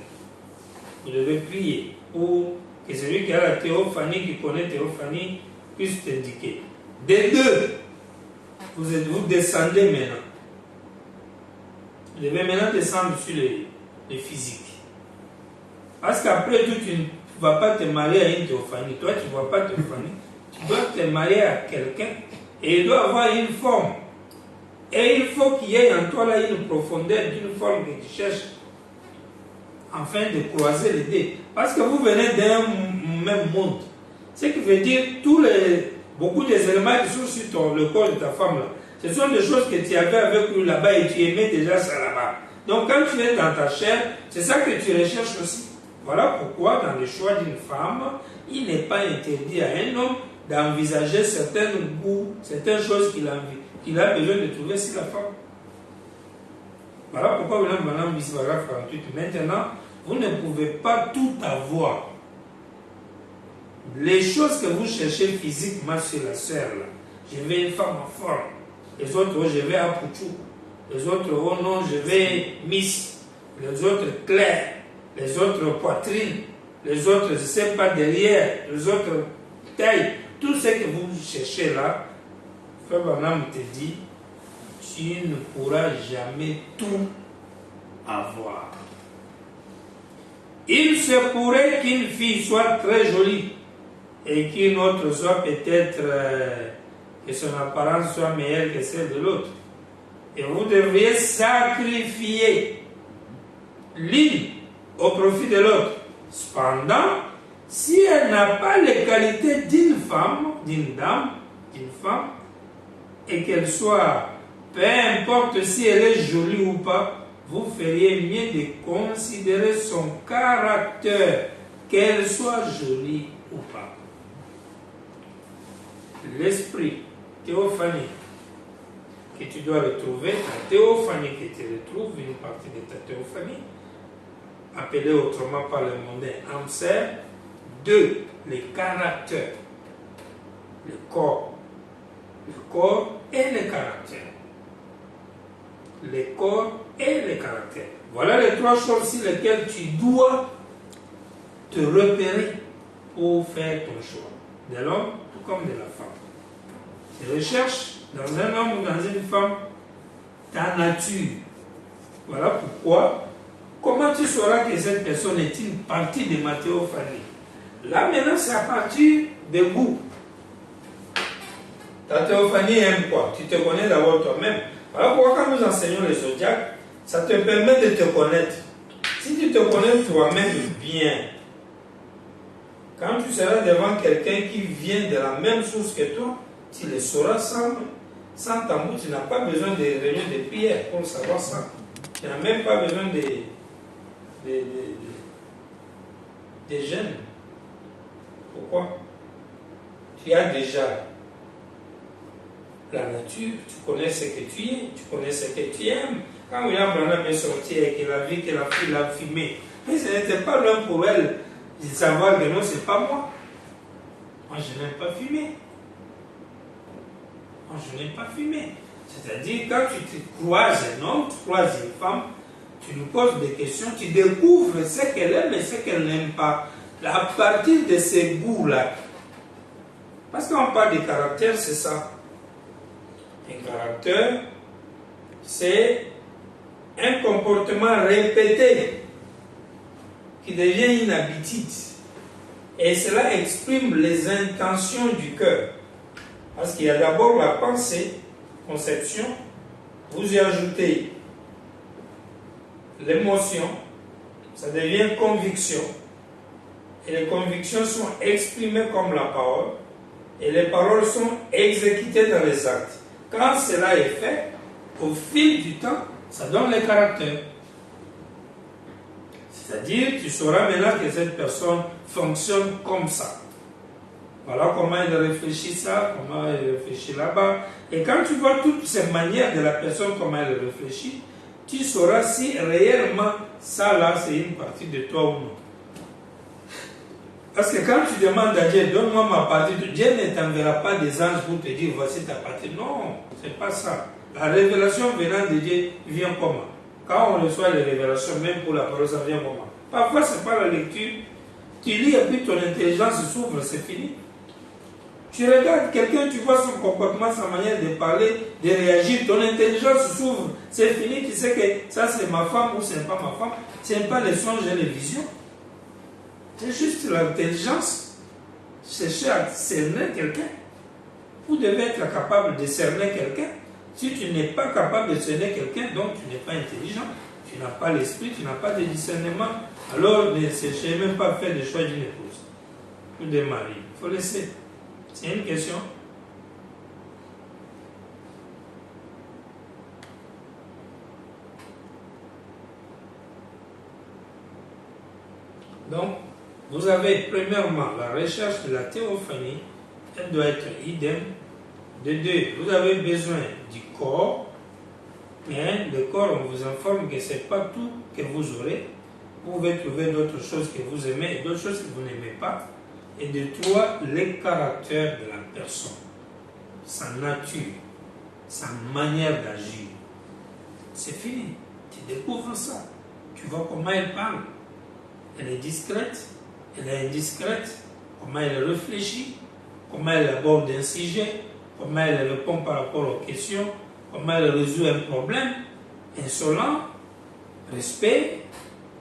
Vous devez prier pour que celui qui a la théophanie, qui connaît théophanie, puisse t'indiquer. Des deux, vous descendez maintenant. Vous devez maintenant descendre sur le physique. Parce qu'après tout, tu ne vas pas te marier à une théophanie. Toi, tu ne vois pas théophanie. Tu dois te marier à quelqu'un et il doit avoir une forme. Et il faut qu'il y ait en toi là une profondeur d'une forme que tu cherches afin de croiser les deux. Parce que vous venez d'un même monde. Ce qui veut dire beaucoup des éléments qui sont sur le corps de ta femme là, ce sont des choses que tu avais avec lui là-bas et tu aimais déjà ça là-bas. Donc quand tu es dans ta chair, c'est ça que tu recherches aussi. Voilà pourquoi dans le choix d'une femme, il n'est pas interdit à un homme d'envisager certains goûts, certaines choses qu'il a besoin de trouver sur la femme. Voilà pourquoi maintenant, paragraphe 48. Maintenant, vous ne pouvez pas tout avoir. Les choses que vous cherchez physiquement sur la sœur, là, je veux une femme en forme. Les autres, oh, je vais à Pouchou. Les autres, oh non, je vais Miss. Les autres, clair. Les autres, poitrine. Les autres, je ne sais pas, derrière. Les autres, taille. Tout ce que vous cherchez là, Frère Branham te dit, tu ne pourras jamais tout avoir. Il se pourrait qu'une fille soit très jolie et qu'une autre soit peut-être que son apparence soit meilleure que celle de l'autre. Et vous devriez sacrifier l'une au profit de l'autre. Cependant, si elle n'a pas les qualités d'une femme, d'une dame, d'une femme, et qu'elle soit, peu importe si elle est jolie ou pas, vous feriez mieux de considérer son caractère, qu'elle soit jolie ou pas. L'esprit théophanique que tu dois retrouver, ta théophanie que tu retrouves, une partie de ta théophanie, appelée autrement par le mondain Amser. 2. Les caractères, le corps et le caractère. Le corps et le caractère. Voilà les 3 choses sur lesquelles tu dois te repérer pour faire ton choix. De l'homme tout comme de la femme. Tu recherches dans un homme ou dans une femme ta nature. Voilà pourquoi. Comment tu sauras que cette personne est une partie de ma théophanie? Là maintenant c'est à partir des goûts. Ta théophanie aime quoi? Tu te connais d'abord toi-même. Voilà pourquoi quand nous enseignons les zodiaques, ça te permet de te connaître. Si tu te connais toi-même bien, quand tu seras devant quelqu'un qui vient de la même source que toi, tu le sauras sans tambour. Tu n'as pas besoin de réunions de prière pour savoir ça. Tu n'as même pas besoin de jeûne. Pourquoi? Tu as déjà la nature, tu connais ce que tu es, tu connais ce que tu aimes. Quand William Branham est sorti et qu'il a vu que la fille l'a fumé, mais ce n'était pas loin pour elle de savoir que non, c'est pas moi. Moi, je n'aime pas fumer. Moi, je n'aime pas fumer. C'est-à-dire, quand tu te croises un homme, tu croises une femme, tu lui poses des questions, tu découvres ce qu'elle aime et ce qu'elle n'aime pas. À partir de ces goûts-là. Parce qu'on parle de caractère, c'est ça. Un caractère, c'est un comportement répété qui devient une habitude. Et cela exprime les intentions du cœur. Parce qu'il y a d'abord la pensée, conception, vous y ajoutez l'émotion, ça devient conviction. Et les convictions sont exprimées comme la parole, et les paroles sont exécutées dans les actes. Quand cela est fait, au fil du temps, ça donne le caractère. C'est-à-dire, tu sauras maintenant que cette personne fonctionne comme ça. Voilà comment elle réfléchit ça, comment elle réfléchit là-bas. Et quand tu vois toutes ces manières de la personne, comment elle réfléchit, tu sauras si réellement ça là, c'est une partie de toi ou non. Parce que quand tu demandes à Dieu, donne-moi ma partie, Dieu ne t'enverra pas des anges pour te dire, voici ta partie. Non, c'est pas ça. La révélation venant de Dieu vient comment? Quand on reçoit les révélations, même pour la parole, ça vient comment? Parfois, c'est pas la lecture. Tu lis et puis ton intelligence s'ouvre, c'est fini. Tu regardes quelqu'un, tu vois son comportement, sa manière de parler, de réagir, ton intelligence s'ouvre, c'est fini. Tu sais que ça c'est ma femme ou c'est pas ma femme. Ce n'est pas les songes et les visions. C'est juste l'intelligence. Chercher à cerner quelqu'un. Vous devez être capable de cerner quelqu'un. Si tu n'es pas capable de cerner quelqu'un, donc tu n'es pas intelligent. Tu n'as pas l'esprit, tu n'as pas de discernement. Alors ne cherchez même pas à faire le choix d'une épouse ou d'un mari. Il faut laisser. C'est une question. Donc, vous avez premièrement la recherche de la théophanie, elle doit être idem. De deux, vous avez besoin du corps, mais le corps, on vous informe que ce n'est pas tout que vous aurez. Vous pouvez trouver d'autres choses que vous aimez et d'autres choses que vous n'aimez pas. Et de trois, les caractères de la personne, sa nature, sa manière d'agir. C'est fini. Tu découvres ça. Tu vois comment elle parle. Elle est discrète, elle est indiscrète, comment elle réfléchit, comment elle aborde un sujet, comment elle répond par rapport aux questions, comment elle résout un problème. Insolent, respect,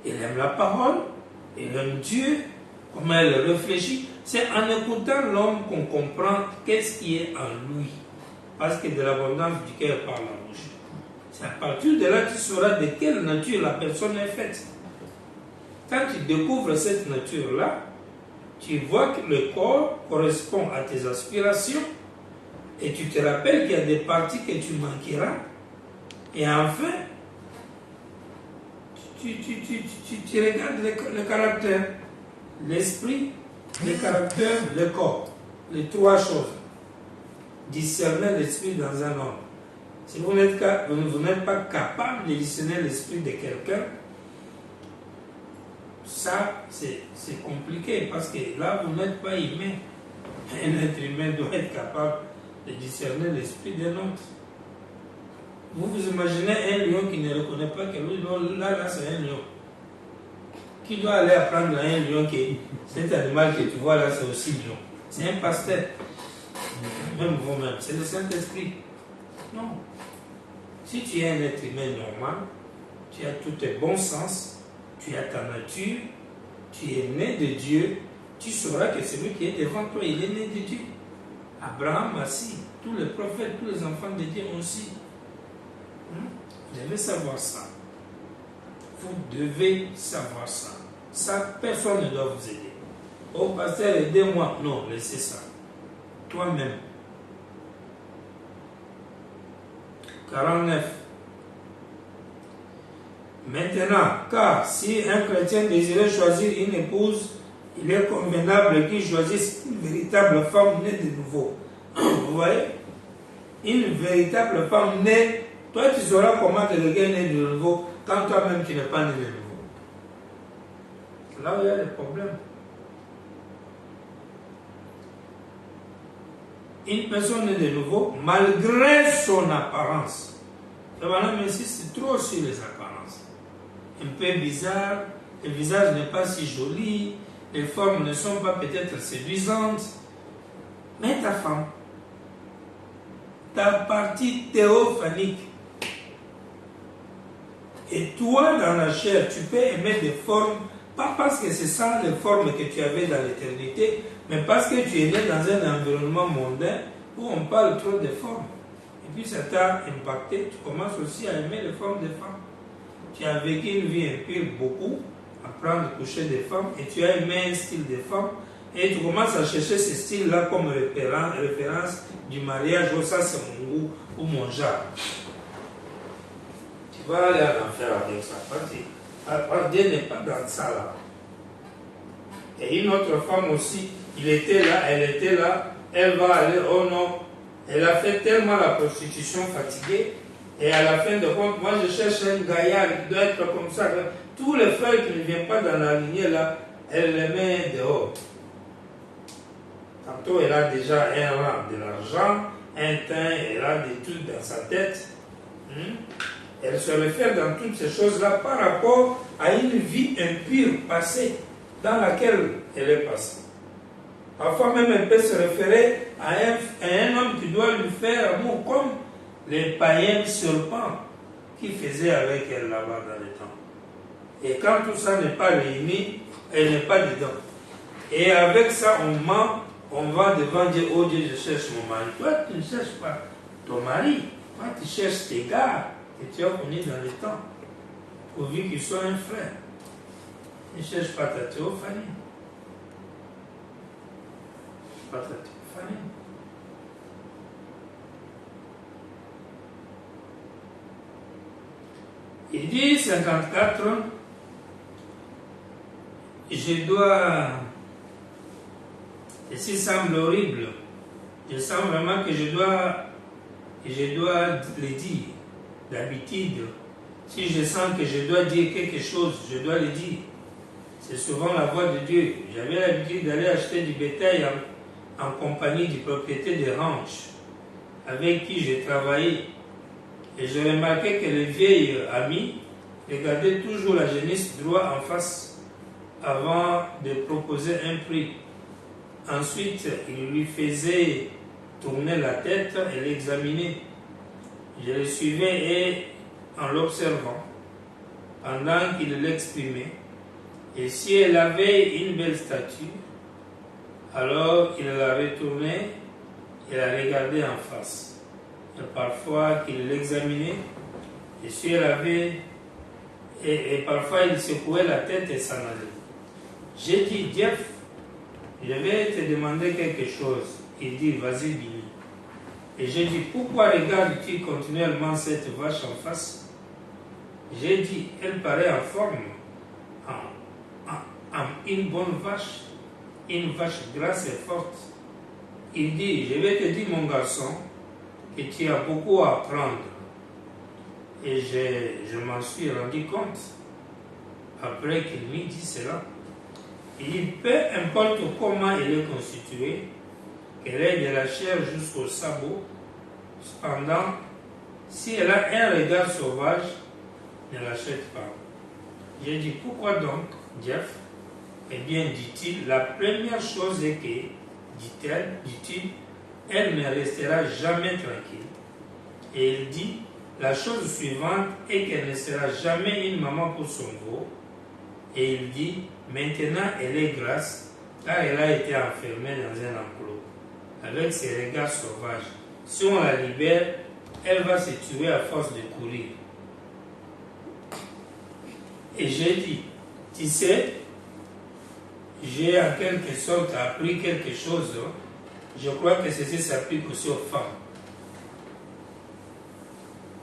elle aime la parole, elle aime Dieu, comment elle réfléchit. C'est en écoutant l'homme qu'on comprend qu'est-ce qui est en lui. Parce que de l'abondance du cœur par la bouche. C'est à partir de là que tu sauras de quelle nature la personne est faite. Quand tu découvres cette nature-là, tu vois que le corps correspond à tes aspirations et tu te rappelles qu'il y a des parties que tu manqueras. Et enfin, tu regardes le caractère, l'esprit, le caractère, le corps. Les trois choses. Discerner l'esprit dans un homme. Si vous n'êtes pas capable de discerner l'esprit de quelqu'un, ça, c'est compliqué parce que là, vous n'êtes pas humain. Un être humain doit être capable de discerner l'esprit d'un autre. Vous vous imaginez un lion qui ne reconnaît pas que lui, là, c'est un lion. Qui doit aller apprendre à un lion que cet animal que tu vois là, c'est aussi lion. C'est un pasteur. Même vous-même, c'est le Saint-Esprit. Non. Si tu es un être humain normal, tu as tous tes bons sens, tu as ta nature, tu es né de Dieu, tu sauras que celui qui est devant toi, il est né de Dieu. Abraham aussi, tous les prophètes, tous les enfants de Dieu aussi. Vous devez savoir ça. Vous devez savoir ça. Ça, personne ne doit vous aider. Oh, pasteur, aidez-moi. Non, laissez ça. Toi-même. 49. Maintenant, car si un chrétien désirait choisir une épouse, il est convenable qu'il choisisse une véritable femme née de nouveau. Vous voyez? Une véritable femme née. Toi, tu sauras comment quelqu'un est né de nouveau quand toi-même tu n'es pas né de nouveau. Là où il y a des problèmes. Une personne née de nouveau, malgré son apparence. Et voilà, mais ici, c'est trop sur les apparences. Un peu bizarre, le visage n'est pas si joli, les formes ne sont pas peut-être séduisantes. Mais ta femme, ta partie théophanique, et toi, dans la chair, tu peux aimer des formes, pas parce que c'est ça les formes que tu avais dans l'éternité, mais parce que tu es né dans un environnement mondain où on parle trop de formes. Et puis ça t'a impacté, tu commences aussi à aimer les formes des femmes. Tu as vécu une vie impure beaucoup, à prendre coucher des femmes, et tu as aimé un style de femme, et tu commences à chercher ce style-là comme référence du mariage, oh ça c'est mon goût ou mon genre. Tu vas aller à l'enfer avec ça, parce que Dieu n'est pas dans ça là. Et une autre femme aussi, il était là, elle était là, elle va aller, oh non, elle a fait tellement la prostitution fatiguée, et à la fin de compte, moi je cherche un gaillard qui doit être comme ça. Tous les frères qui ne viennent pas dans la lignée là, elle les met dehors. Tantôt elle a déjà un rang de l'argent, un teint, elle a des trucs dans sa tête. Elle se réfère dans toutes ces choses-là par rapport à une vie impure passée dans laquelle elle est passée. Parfois même elle peut se référer à un homme qui doit lui faire amour comme les païens serpents qui faisaient avec elle là-bas dans le temps. Et quand tout ça n'est pas réuni, elle n'est pas dedans. Et avec ça, on ment, on va devant Dieu, oh Dieu, je cherche mon mari. Toi, tu ne cherches pas ton mari, toi, tu cherches tes gars que tu as connus dans le temps, pourvu qu'ils soient un frère. Ne cherche pas ta théophanie. Pas ta théophanie. Il dit 54, je dois, ceci semble horrible, je sens vraiment que je dois le dire. D'habitude, si je sens que je dois dire quelque chose, je dois le dire. C'est souvent la voix de Dieu. J'avais l'habitude d'aller acheter du bétail en compagnie du propriétaire de ranch avec qui j'ai travaillé. Et je remarquais que le vieil ami regardait toujours la jeunesse droit en face avant de proposer un prix. Ensuite, il lui faisait tourner la tête et l'examiner. Je le suivais et en l'observant, pendant qu'il l'exprimait, et si elle avait une belle statue, alors il la retournait et la regardait en face. Et parfois qu'il l'examinait, et si elle avait, et parfois il secouait la tête et s'en allait. J'ai dit, Jeff, je vais te demander quelque chose. Il dit, vas-y, Billy. Et j'ai dit, pourquoi regardes-tu continuellement cette vache en face? J'ai dit, elle paraît en forme, en une bonne vache, une vache grasse et forte. Il dit, je vais te dire, mon garçon, que tu as beaucoup à apprendre. Et je m'en suis rendu compte, après qu'il m'ait dit cela. Il dit, peu importe comment elle est constituée, qu'elle ait de la chair jusqu'au sabot, cependant, si elle a un regard sauvage, ne l'achète pas. J'ai dit, pourquoi donc, Jeff? Eh bien, dit-il, la première chose est que, dit-il, elle ne restera jamais tranquille. Et il dit, la chose suivante est qu'elle ne sera jamais une maman pour son veau. Et il dit, maintenant elle est grasse, car elle a été enfermée dans un enclos, avec ses regards sauvages. Si on la libère, elle va se tuer à force de courir. Et j'ai dit, tu sais, j'ai en quelque sorte appris quelque chose. Je crois que ceci s'applique aussi aux femmes.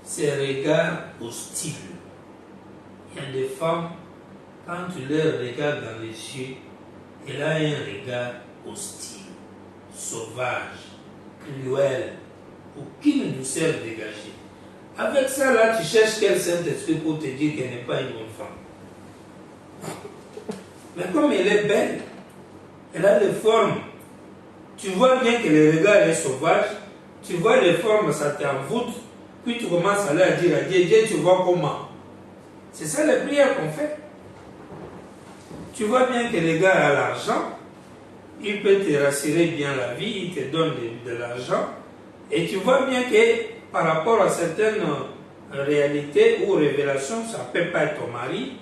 Ces regards hostiles. Il y a des femmes, quand tu les regardes dans les yeux, elle a un regard hostile, sauvage, cruel, aucune douceur dégagée. Avec ça, là, tu cherches quel Saint-Esprit pour te dire qu'elle n'est pas une bonne femme. Mais comme elle est belle, elle a des formes. Tu vois bien que le regard est sauvage, tu vois les formes, ça t'envoûte, puis tu commences à aller dire à Dieu, Dieu, tu vois comment? C'est ça les prières qu'on fait. Tu vois bien que le gars a l'argent, il peut te rassurer bien la vie, il te donne de l'argent, et tu vois bien que par rapport à certaines réalités ou révélations, ça ne peut pas être ton mari,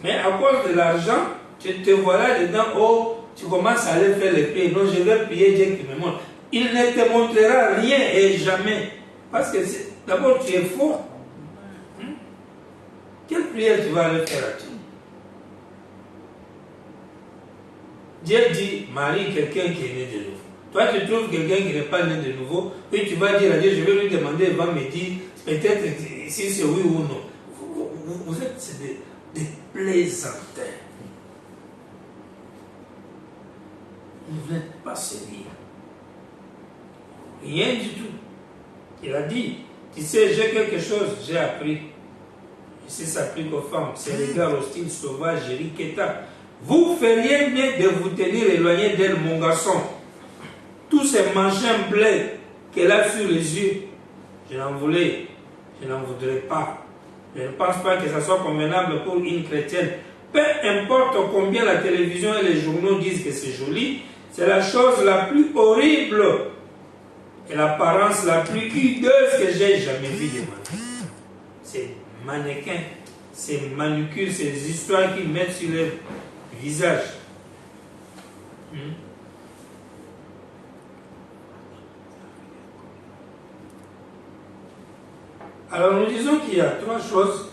mais à cause de l'argent, tu te vois là dedans, oh, tu commences à aller faire les prières. Non, je vais prier Dieu qui me montre. Il ne te montrera rien et jamais. Parce que d'abord, tu es faux. Quelle prière tu vas aller faire à Dieu? Dieu dit, marie quelqu'un qui est né de nouveau. Toi, tu trouves quelqu'un qui n'est pas né de nouveau, puis tu vas dire à Dieu, je vais lui demander, il va me dire, peut-être si c'est oui ou non. Vous êtes des plaisantins. Vous n'êtes pas sérieux. Rien du tout. Il a dit, tu sais, j'ai quelque chose, j'ai appris. Ici, ça s'applique aux femmes. C'est les gars hostiles, sauvages, riquetas. Vous feriez mieux de vous tenir éloigné d'elle, mon garçon. Tous ces machins bleus qu'elle a sur les yeux, je n'en voudrais pas. Je ne pense pas que ça soit convenable pour une chrétienne. Peu importe combien la télévision et les journaux disent que c'est joli, c'est la chose la plus horrible et l'apparence la plus hideuse que j'ai jamais vue de ma vie. Ces mannequins, ces manucules, ces histoires qu'ils mettent sur leur visage. Alors nous disons qu'il y a trois choses.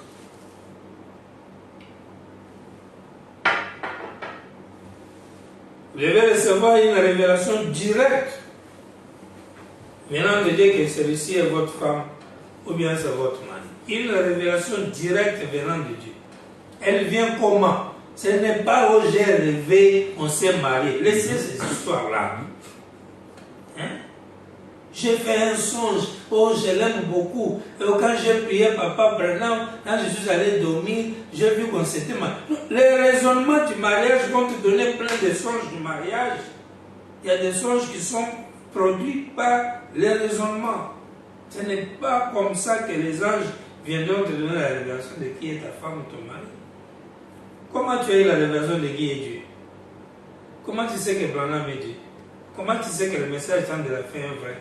Vous devez recevoir une révélation directe venant de Dieu que celui-ci est votre femme ou bien c'est votre mari. Une révélation directe venant de Dieu. Elle vient comment? Ce n'est pas où j'ai rêvé, on s'est marié. Laissez ces histoires-là. Hein? J'ai fait un songe, oh je l'aime beaucoup. Et quand j'ai prié Papa Branham, quand je suis allé dormir, j'ai vu qu'on s'était marié. Les raisonnements du mariage vont te donner plein de songes du mariage. Il y a des songes qui sont produits par les raisonnements. Ce n'est pas comme ça que les anges viendront te donner la révélation de qui est ta femme ou ton mari. Comment tu as eu la révélation de qui est Dieu? Comment tu sais que Branham est Dieu? Comment tu sais que le message de la fin est vrai?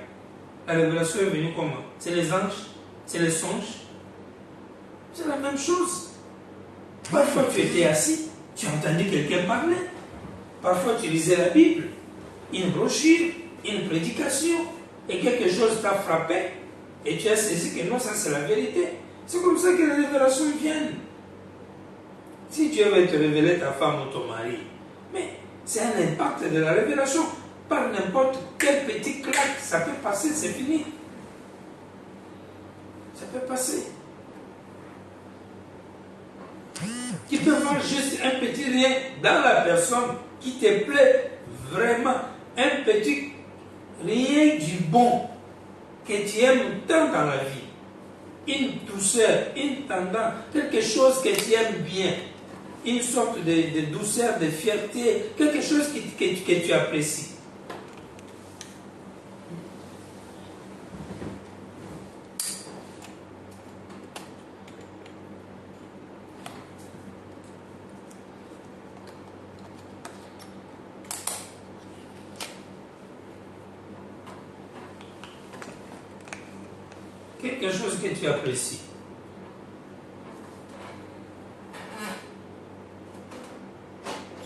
La révélation est venue comment? C'est les anges? C'est les songes? C'est la même chose. Parfois tu étais assis, tu as entendu quelqu'un parler. Parfois tu lisais la Bible, une brochure, une prédication, et quelque chose t'a frappé, et tu as saisi que non, ça c'est la vérité. C'est comme ça que les révélations viennent. Si Dieu veut te révéler ta femme ou ton mari, mais c'est un impact de la révélation. Par n'importe quel petit claque, ça peut passer, c'est fini. Ça peut passer. Tu peux voir juste un petit rien dans la personne qui te plaît vraiment. Un petit rien du bon que tu aimes tant dans la vie. Une douceur, une tendance, quelque chose que tu aimes bien. Une sorte de douceur, de fierté, quelque chose que tu apprécies. Quelque chose que tu apprécies.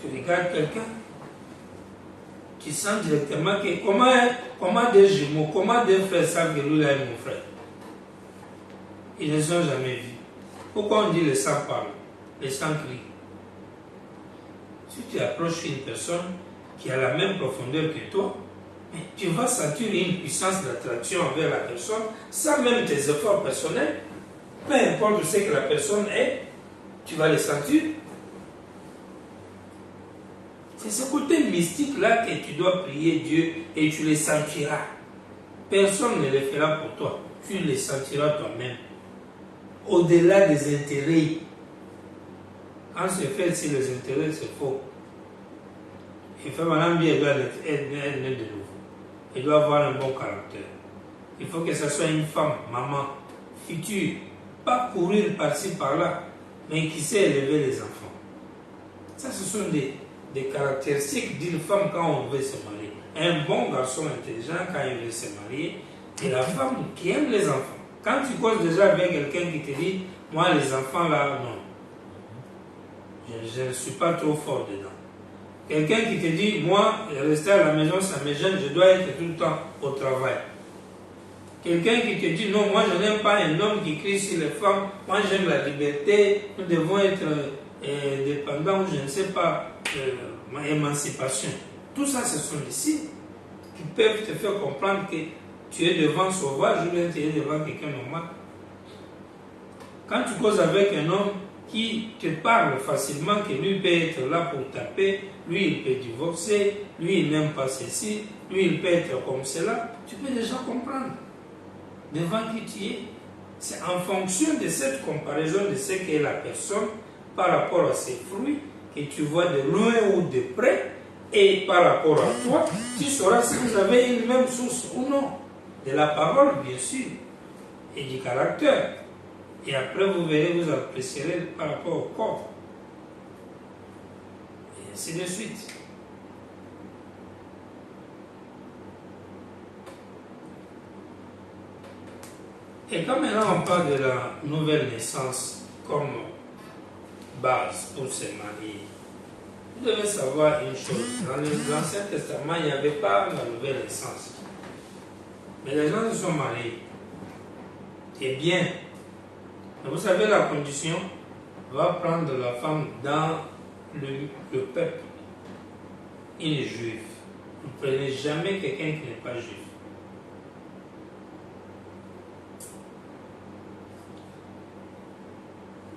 Tu regardes quelqu'un, tu sens directement que comment des jumeaux, comment des frères savent que lui là est mon frère. Ils ne les ont jamais vus. Pourquoi on dit le sang parle, le sang crie? Si tu approches une personne qui a la même profondeur que toi, tu vas sentir une puissance d'attraction envers la personne sans même tes efforts personnels. Peu importe ce que la personne est, tu vas le sentir. C'est ce côté mystique-là que tu dois prier Dieu et tu le sentiras. Personne ne le fera pour toi. Tu le sentiras toi-même. Au-delà des intérêts. Quand c'est fait, si les intérêts, c'est faux. Il fait madame bien, elle doit être de nouveau. Elle doit avoir un bon caractère. Il faut que ce soit une femme, maman, future. Pas courir par-ci, par-là, mais qui sait élever les enfants. Ça, ce sont des caractéristiques d'une femme quand on veut se marier. Un bon garçon intelligent quand il veut se marier, et la femme qui aime les enfants. Quand tu causes déjà avec quelqu'un qui te dit, moi les enfants là, non. Je ne suis pas trop fort dedans. Quelqu'un qui te dit, moi, rester à la maison, ça me gêne, je dois être tout le temps au travail. Quelqu'un qui te dit, non, moi je n'aime pas un homme qui crie sur les femmes, moi j'aime la liberté, nous devons être dépendants, ou je ne sais pas, ma émancipation. Tout ça, ce sont des signes qui peuvent te faire comprendre que tu es devant sauvage ou bien tu es devant quelqu'un normal. Quand tu causes avec un homme qui te parle facilement, que lui peut être là pour taper, lui il peut divorcer, lui il n'aime pas ceci, lui il peut être comme cela, tu peux déjà comprendre devant qui tu es. C'est en fonction de cette comparaison de ce qu'est la personne par rapport à ses fruits que tu vois de loin ou de près, et par rapport à toi, tu sauras si vous avez une même source ou non. De la parole, bien sûr, et du caractère. Et après, vous verrez, vous apprécierez par rapport au corps. Et ainsi de suite. Et quand maintenant on parle de la nouvelle naissance comme base pour se marier, vous devez savoir une chose. Dans l'Ancien Testament, il n'y avait pas la nouvelle naissance. Mais les gens se sont mariés. Et bien, vous savez la condition, va prendre la femme dans le peuple. Il est juif. Vous ne prenez jamais quelqu'un qui n'est pas juif.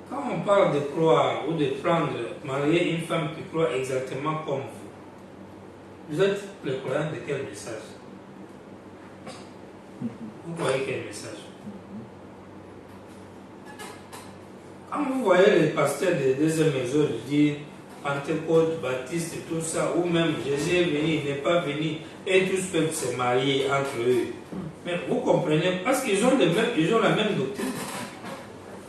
Quand on on parle de croire ou de prendre, marier une femme qui croit exactement comme vous êtes le croyant de quel message? Vous croyez quel message? Quand vous voyez les pasteurs des deuxième exode dire Pentecôte, Baptiste et tout ça, ou même Jésus est venu, il n'est pas venu, et tous peuvent se marier entre eux. Mais vous comprenez, parce qu'ils ont, ils ont la même doctrine.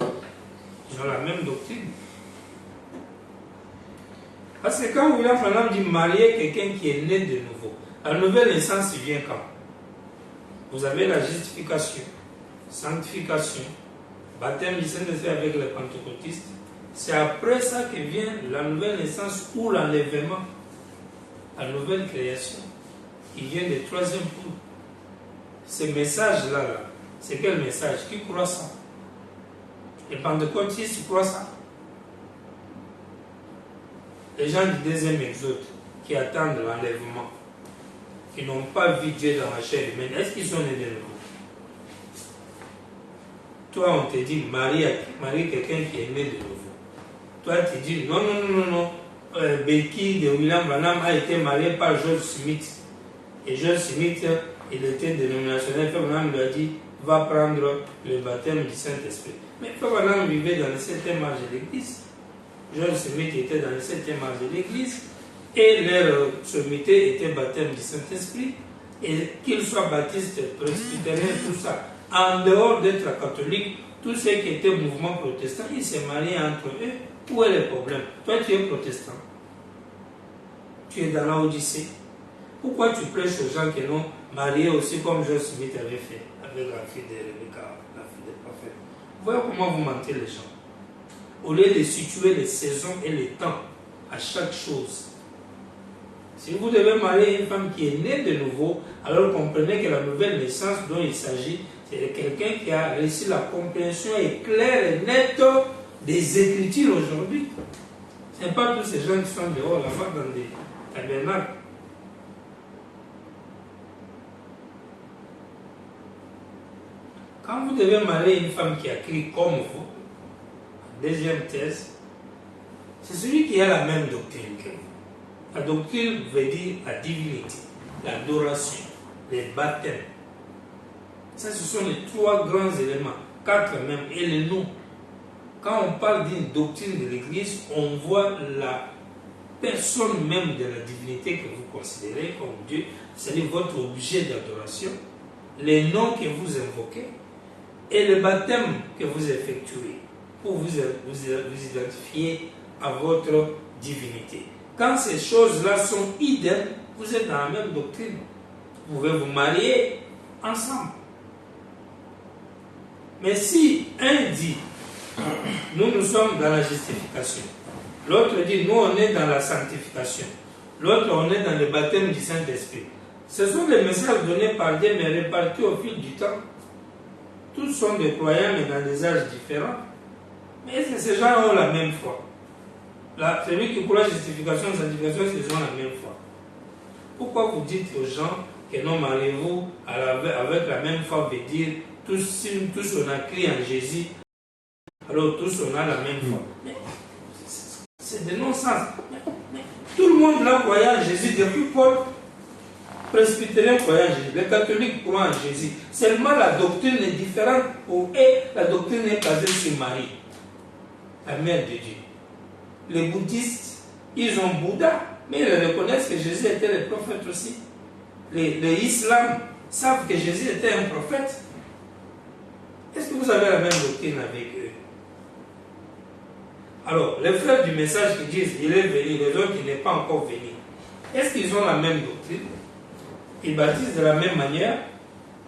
Ils ont la même doctrine. Parce que quand William Branham dit marier quelqu'un qui est né de nouveau, la nouvelle naissance vient quand? Vous avez la justification, sanctification, baptême du Saint-Esprit avec les pentecôtistes. C'est après ça que vient la nouvelle naissance ou l'enlèvement, la nouvelle création, qui vient du troisième coup. Ce message-là, c'est quel message? Qui croit ça? Les pentecôtistes croient ça. Les gens du deuxième exode qui attendent l'enlèvement, qui n'ont pas vu Dieu dans la chair humaine, est-ce qu'ils sont nés de nouveau? Toi, on te dit marie quelqu'un qui est né de nouveau. Toi, tu dis non. Becky de William Branham a été marié par George Smith. Et George Smith, il était dénominationnel. Frère Branham lui a dit va prendre le baptême du Saint-Esprit. Mais Frère Branham vivait dans le 7e âge de l'Église. George Smith était dans le 7e âge de l'Église. Et leur sommité était baptême du Saint-Esprit. Et qu'ils soient baptistes, presbytériens, tout ça. En dehors d'être catholique, tous ceux qui étaient mouvement protestant, ils se mariaient entre eux. Où est le problème? Toi, tu es protestant. Tu es dans la Odyssée. Pourquoi tu prêches aux gens qui l'ont marié aussi comme George Smith avait fait avec la fille de Rebecca, la fille des prophètes? Voyez comment vous mentez les gens. Au lieu de situer les saisons et les temps à chaque chose. Si vous devez marier une femme qui est née de nouveau, alors comprenez que la nouvelle naissance dont il s'agit, c'est quelqu'un qui a réussi la compréhension claire et nette des Écritures aujourd'hui. Ce n'est pas tous ces gens qui sont dehors là-bas dans des tabernacles. Quand vous devez marier une femme qui a écrit comme vous, deuxième thèse, c'est celui qui a la même doctrine que vous. La doctrine veut dire la divinité, l'adoration, les baptêmes. Ça, ce sont les trois grands éléments, quatre même, et les noms. Quand on parle d'une doctrine de l'Église, on voit la personne même de la divinité que vous considérez comme Dieu, c'est-à-dire votre objet d'adoration, les noms que vous invoquez et le baptême que vous effectuez pour vous identifier à votre divinité. Quand ces choses-là sont idem, vous êtes dans la même doctrine. Vous pouvez vous marier ensemble. Mais si un dit, nous sommes dans la justification, l'autre dit, nous on est dans la sanctification, l'autre on est dans le baptême du Saint-Esprit, ce sont des messages donnés par Dieu mais répartis au fil du temps. Tous sont des croyants mais dans des âges différents. Mais est-ce que ces gens ont la même foi? Celui qui croit la justification et la sanctification, ils ont la même foi. Pourquoi vous dites aux gens que non, mariez-vous avec la même foi, veut dire tous on a crié en Jésus, alors tous on a la même foi. Mais c'est de non-sens. Mais tout le monde là croyait en Jésus, depuis Paul, presbytérien croyait en Jésus, les catholiques croient en Jésus. Seulement la doctrine est différente et la doctrine est basée sur Marie, la mère de Dieu. Les bouddhistes, ils ont Bouddha, mais ils reconnaissent que Jésus était le prophète aussi. Les islam savent que Jésus était un prophète. Est-ce que vous avez la même doctrine avec eux? Alors, les frères du message qui disent il est venu, les autres il n'est pas encore venu, est-ce qu'ils ont la même doctrine? Ils baptisent de la même manière?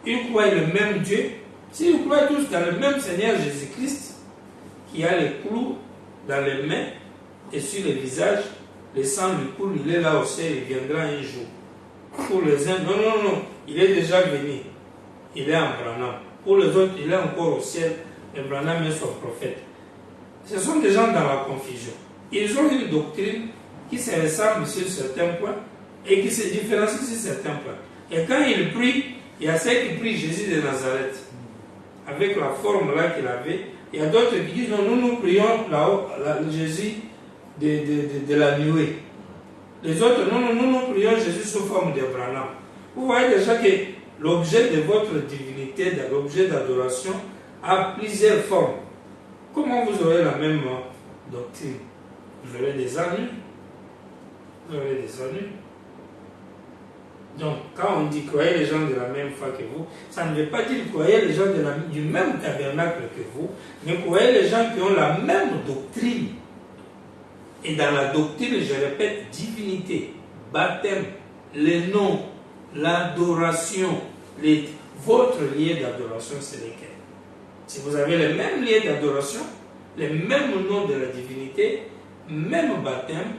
Ils croient le même Dieu? S'ils croient tous dans le même Seigneur Jésus-Christ, qui a les clous dans les mains et sur le visage, le sang lui coule, il est là au ciel, il viendra un jour. Pour les uns, non, il est déjà venu, il est en Branham. Pour les autres, il est encore au ciel, et Branham est son prophète. Ce sont des gens dans la confusion. Ils ont une doctrine qui se ressemble sur certains points et qui se différencie sur certains points. Et quand ils prient, il y a ceux qui prient Jésus de Nazareth, avec la forme là qu'il avait, Il y a d'autres qui disent non, nous prions là-haut, Jésus de la nuée. Les autres, non, nous prions Jésus sous forme d'Abraham. Vous voyez déjà que l'objet de votre divinité, l'objet d'adoration, a plusieurs formes. Comment vous aurez la même doctrine? Vous aurez des ennuis. Vous aurez des ennuis. Donc, quand on dit croyez les gens de la même foi que vous, ça ne veut pas dire croyez les gens du même tabernacle que vous, mais croyez les gens qui ont la même doctrine. Et dans la doctrine, je répète, divinité, baptême, les noms, l'adoration, votre lien d'adoration, c'est lesquels? Si vous avez les mêmes liens d'adoration, les mêmes noms de la divinité, même baptême,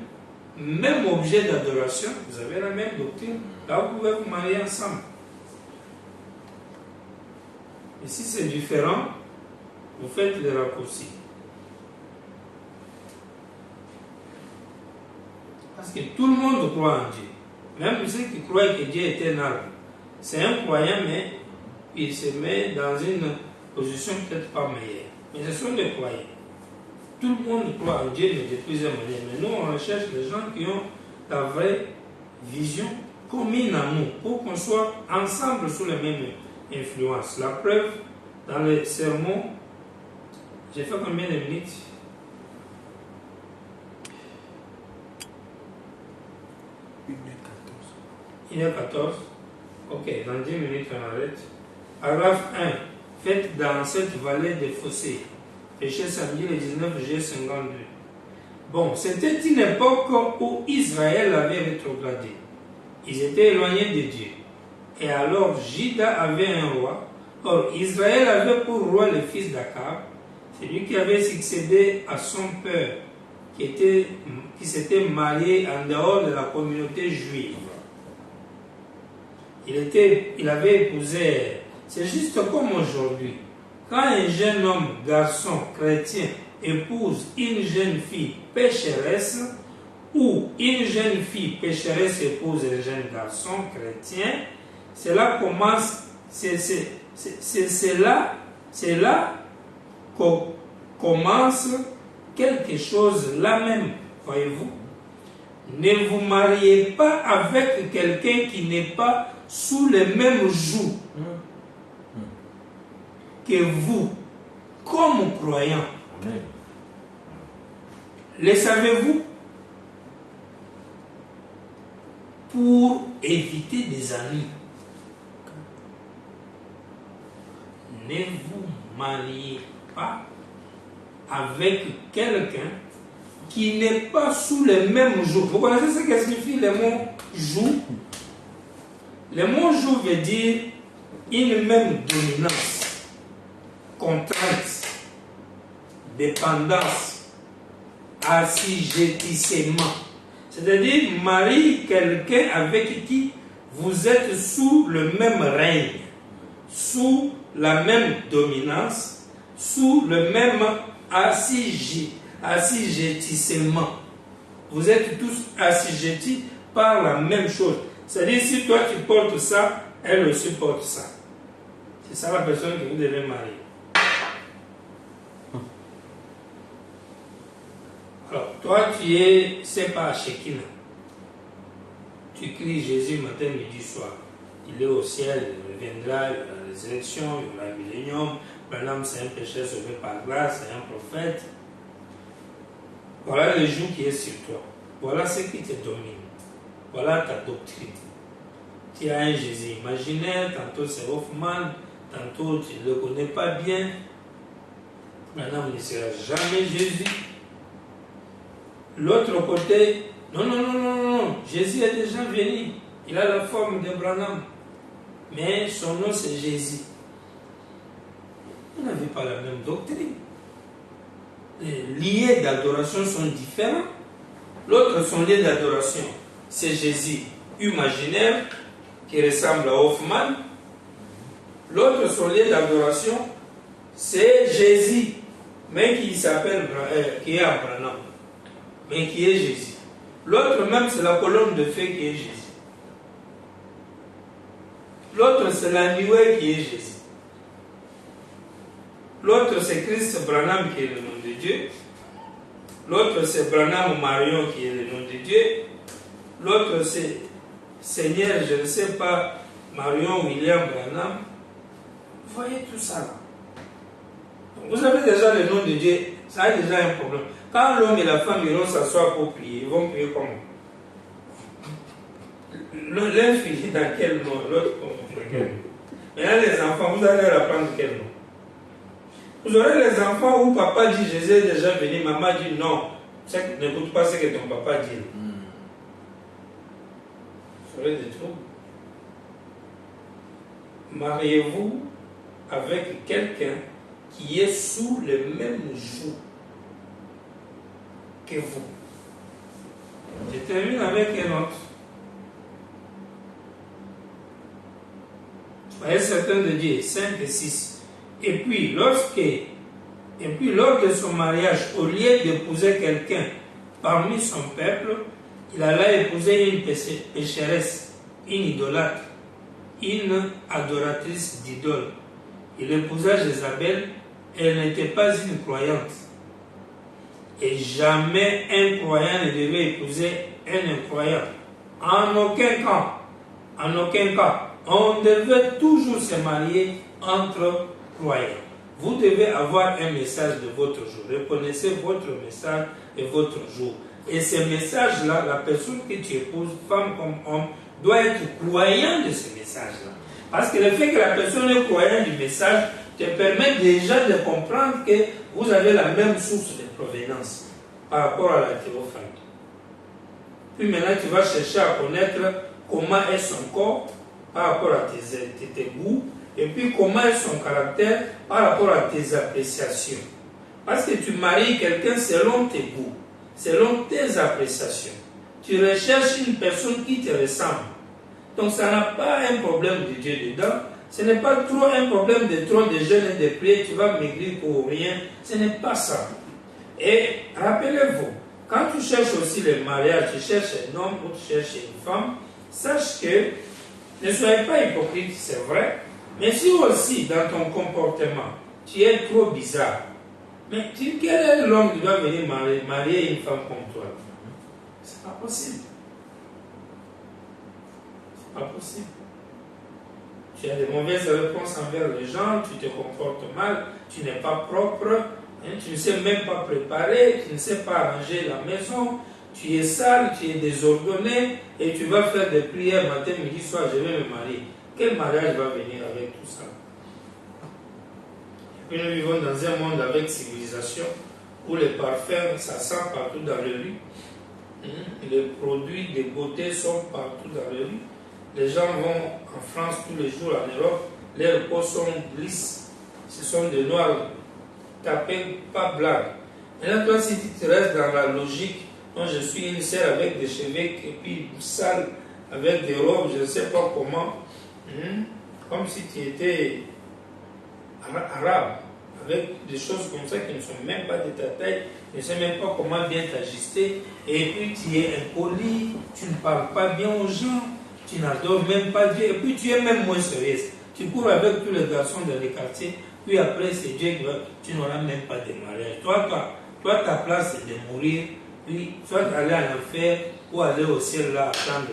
même objet d'adoration, vous avez la même doctrine. Là, vous pouvez vous marier ensemble. Et si c'est différent, vous faites les raccourcis. Parce que tout le monde croit en Dieu. Même ceux qui croient que Dieu est un arbre. C'est un croyant, mais il se met dans une position peut-être pas meilleure. Mais ce sont des croyants. Tout le monde croit en Dieu, mais de plusieurs manières. Mais nous, on recherche les gens qui ont la vraie vision commune à nous, pour qu'on soit ensemble sous les mêmes influences. La preuve, dans les sermons, j'ai fait combien de minutes? 1h14. Ok, dans 10 minutes on arrête. Paragraphe 1. Faites dans cette vallée des fossés. Péché samedi le 19 juillet 52. Bon, c'était une époque où Israël avait rétrogradé. Ils étaient éloignés de Dieu. Et alors Juda avait un roi. Or, Israël avait pour roi le fils d'Akab, celui qui avait succédé à son père, qui s'était marié en dehors de la communauté juive. Il avait épousé, c'est juste comme aujourd'hui. Quand un jeune homme, garçon, chrétien, épouse une jeune fille pécheresse, ou une jeune fille pécheresse épouse un jeune garçon chrétien, cela commence, c'est là qu'on commence quelque chose là même, voyez-vous. Ne vous mariez pas avec quelqu'un qui n'est pas sous le même joug que vous, comme croyants. Le savez-vous? Pour éviter des ennuis. Ne vous mariez pas avec quelqu'un qui n'est pas sous le même joug. Vous connaissez ce que signifie le mot joug? Le mot joug veut dire une même dominance, contrainte, dépendance, assujettissement. C'est-à-dire, marie quelqu'un avec qui vous êtes sous le même règne, sous la même dominance, sous le même assujettissement. Vous êtes tous assujettis par la même chose. C'est-à-dire, si toi tu portes ça, elle aussi porte ça. C'est ça la personne que vous devez marier. Alors, toi, tu es, c'est pas Shekinah. Tu cries Jésus matin, midi, soir. Il est au ciel, il reviendra, il y aura la résurrection, il y aura un millénium. Maintenant, c'est un pécheur sauvé par grâce, c'est un prophète. Voilà le joug qui est sur toi. Voilà ce qui te domine. Voilà ta doctrine. Tu as un Jésus imaginaire, tantôt c'est Hoffman, tantôt tu ne le connais pas bien. Maintenant, il ne sera jamais Jésus. L'autre côté, non, Jésus est déjà venu. Il a la forme d'Abraham. Mais son nom c'est Jésus. Vous n'avez pas la même doctrine. Les lieux d'adoration sont différents. L'autre, son lieu d'adoration, c'est Jésus imaginaire qui ressemble à Hoffman. L'autre, son lieu d'adoration, c'est Jésus, mais qui s'appelle, qui est Abraham, mais qui est Jésus. L'autre même, c'est la colonne de feu qui est Jésus. L'autre, c'est la nuée qui est Jésus. L'autre, c'est Christ Branham qui est le nom de Dieu. L'autre, c'est Branham Marion qui est le nom de Dieu. L'autre, c'est Seigneur, je ne sais pas, Marion William Branham. Vous voyez tout ça là. Vous avez déjà le nom de Dieu, ça a déjà un problème. Quand l'homme et la femme iront s'asseoir pour prier, ils vont prier comment? L'un finit dans quel nom, l'autre dans quel nom? Maintenant les enfants, vous allez leur apprendre quel nom? Vous aurez les enfants où papa dit Jésus est déjà venu, maman dit non. N'écoute pas ce que ton papa dit. Vous aurez des troubles. Mariez-vous avec quelqu'un qui est sous le même joug que vous. Je termine avec un autre. Soyez certains de Dieu, 5 et 6. Et puis, lors de son mariage, au lieu d'épouser quelqu'un parmi son peuple, il alla épouser une pécheresse, une idolâtre, une adoratrice d'idoles. Il épousa Jézabel, elle n'était pas une croyante. Et jamais un croyant ne devait épouser un incroyant. En aucun cas. En aucun cas. On devait toujours se marier entre croyants. Vous devez avoir un message de votre jour. Reconnaissez votre message et votre jour. Et ce message-là, la personne que tu épouses, femme comme homme, doit être croyant de ce message-là. Parce que le fait que la personne est croyante du message te permet déjà de comprendre que vous avez la même source de provenance par rapport à la théophanie. Puis maintenant, tu vas chercher à connaître comment est son corps par rapport à tes goûts, et puis comment est son caractère par rapport à tes appréciations. Parce que tu maries quelqu'un selon tes goûts, selon tes appréciations. Tu recherches une personne qui te ressemble. Donc ça n'a pas un problème de Dieu dedans. Ce n'est pas trop un problème de trop de jeûne et de prière, tu vas maigrir pour rien. Ce n'est pas ça. Et rappelez-vous, quand tu cherches aussi le mariage, tu cherches un homme ou tu cherches une femme, sache que ne soyez pas hypocrite, c'est vrai, mais si aussi dans ton comportement, tu es trop bizarre, mais quel est l'homme qui doit venir marier une femme comme toi? C'est pas possible. C'est pas possible. Tu as de mauvaises réponses envers les gens, tu te comportes mal, tu n'es pas propre, hein, tu ne sais même pas préparer, tu ne sais pas arranger la maison, tu es sale, tu es désordonné et tu vas faire des prières matin, midi, soir, je vais me marier. Quel mariage va venir avec tout ça? Et puis nous vivons dans un monde avec civilisation où les parfums, ça sent partout dans les rues. Les produits de beauté sont partout dans les rues. Les gens vont en France tous les jours, en Europe, leurs peaux sont lisses. Ce sont des noirs tapés, pas blancs. Maintenant, toi, si tu te restes dans la logique, moi je suis une sœur avec des cheveux et puis sale, avec des robes, je ne sais pas comment, comme si tu étais arabe, avec des choses comme ça qui ne sont même pas de ta taille, tu ne sais même pas comment bien t'ajuster, et puis tu es impoli, tu ne parles pas bien aux gens, tu n'adores même pas Dieu, et puis tu es même moins sérieuse. Tu cours avec tous les garçons dans les quartiers, puis après c'est Dieu qui va, tu n'auras même pas de mariage. Toi, ta place c'est de mourir, puis soit aller en enfer ou aller au ciel là attendre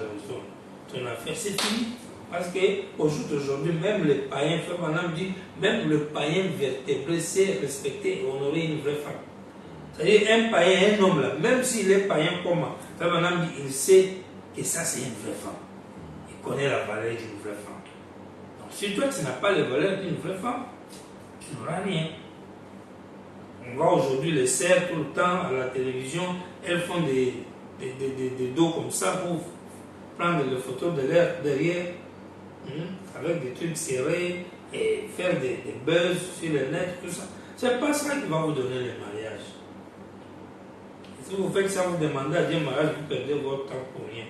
ton affaire, c'est fini. Parce qu'au jour d'aujourd'hui, même les païens, Frère Branham dit, même le païen vertébré sait respecter et honorer une vraie femme. C'est-à-dire un païen, un homme là, même s'il est païen comme moi, Frère Branham dit, il sait que ça c'est une vraie femme. Il connaît la valeur d'une vraie femme. Donc si toi tu n'as pas les valeurs d'une vraie femme, tu n'auras rien. On voit aujourd'hui les sœurs tout le temps à la télévision, elles font des dos comme ça pour prendre les photos de l'air derrière, avec des trucs serrés et faire des buzz sur le net, tout ça. C'est pas ça qui va vous donner le mariage. Et si vous faites ça, vous demandez à Dieu mariage, vous perdez votre temps pour rien.